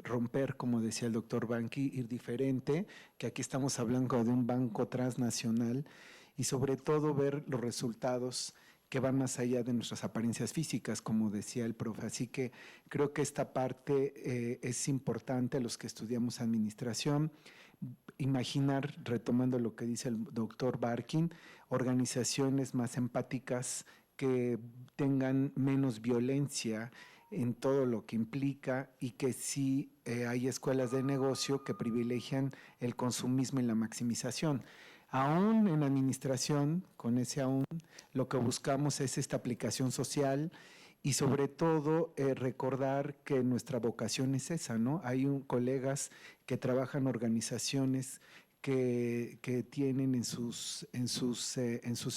romper, como decía el doctor Banqui, ir diferente, que aquí estamos hablando de un banco transnacional y sobre todo ver los resultados que van más allá de nuestras apariencias físicas, como decía el profe. Así que creo que esta parte es importante a los que estudiamos administración. Imaginar, retomando lo que dice el doctor Barkin, organizaciones más empáticas que tengan menos violencia en todo lo que implica y que sí hay escuelas de negocio que privilegian el consumismo y la maximización. Aún en administración, con ese aún, lo que buscamos es esta aplicación social y sobre todo recordar que nuestra vocación es esa, ¿no? Hay colegas que trabajan en organizaciones que tienen en sus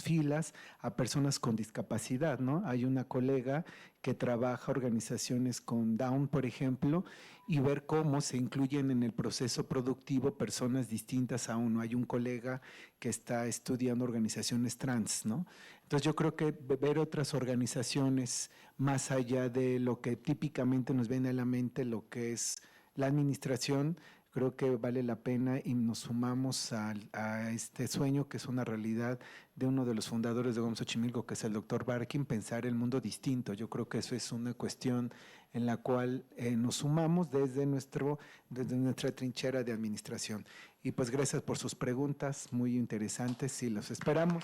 filas a personas con discapacidad, ¿no? Hay una colega que trabaja organizaciones con Down, por ejemplo, y ver cómo se incluyen en el proceso productivo personas distintas a uno. Hay un colega que está estudiando organizaciones trans, ¿no? Entonces yo creo que ver otras organizaciones más allá de lo que típicamente nos viene a la mente, lo que es la administración, creo que vale la pena y nos sumamos a este sueño que es una realidad de uno de los fundadores de UAM Xochimilco, que es el doctor Barkin, pensar el mundo distinto. Yo creo que eso es una cuestión en la cual nos sumamos desde nuestra trinchera de administración. Y pues gracias por sus preguntas, muy interesantes y los esperamos.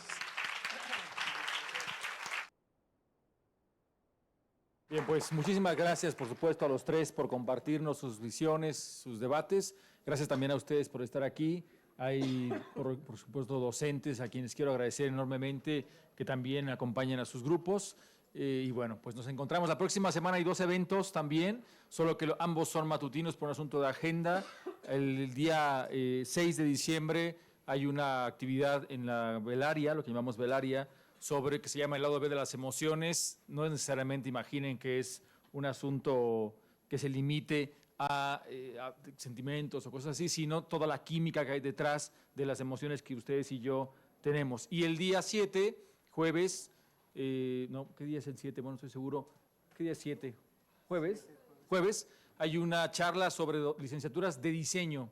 Bien, pues muchísimas gracias, por supuesto, a los tres por compartirnos sus visiones, sus debates. Gracias también a ustedes por estar aquí. Hay, por supuesto, docentes a quienes quiero agradecer enormemente que también acompañan a sus grupos. Y bueno, pues nos encontramos la próxima semana. Hay 2 eventos también, solo que ambos son matutinos por un asunto de agenda. El día 6 de diciembre hay una actividad en la velaria, lo que llamamos velaria, que se llama el lado B de las emociones. No necesariamente imaginen que es un asunto que se limite a sentimientos o cosas así, sino toda la química que hay detrás de las emociones que ustedes y yo tenemos. Y el día 7, jueves, ¿qué día es el 7? Bueno, estoy seguro. ¿Qué día es 7? ¿Jueves? Jueves, hay una charla sobre licenciaturas de diseño.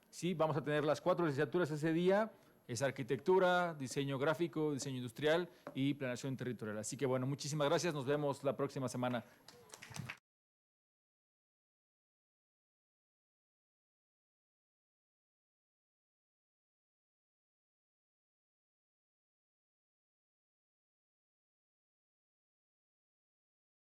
¿Sí? Vamos a tener las 4 licenciaturas ese día. Es arquitectura, diseño gráfico, diseño industrial y planeación territorial. Así que bueno, muchísimas gracias. Nos vemos la próxima semana.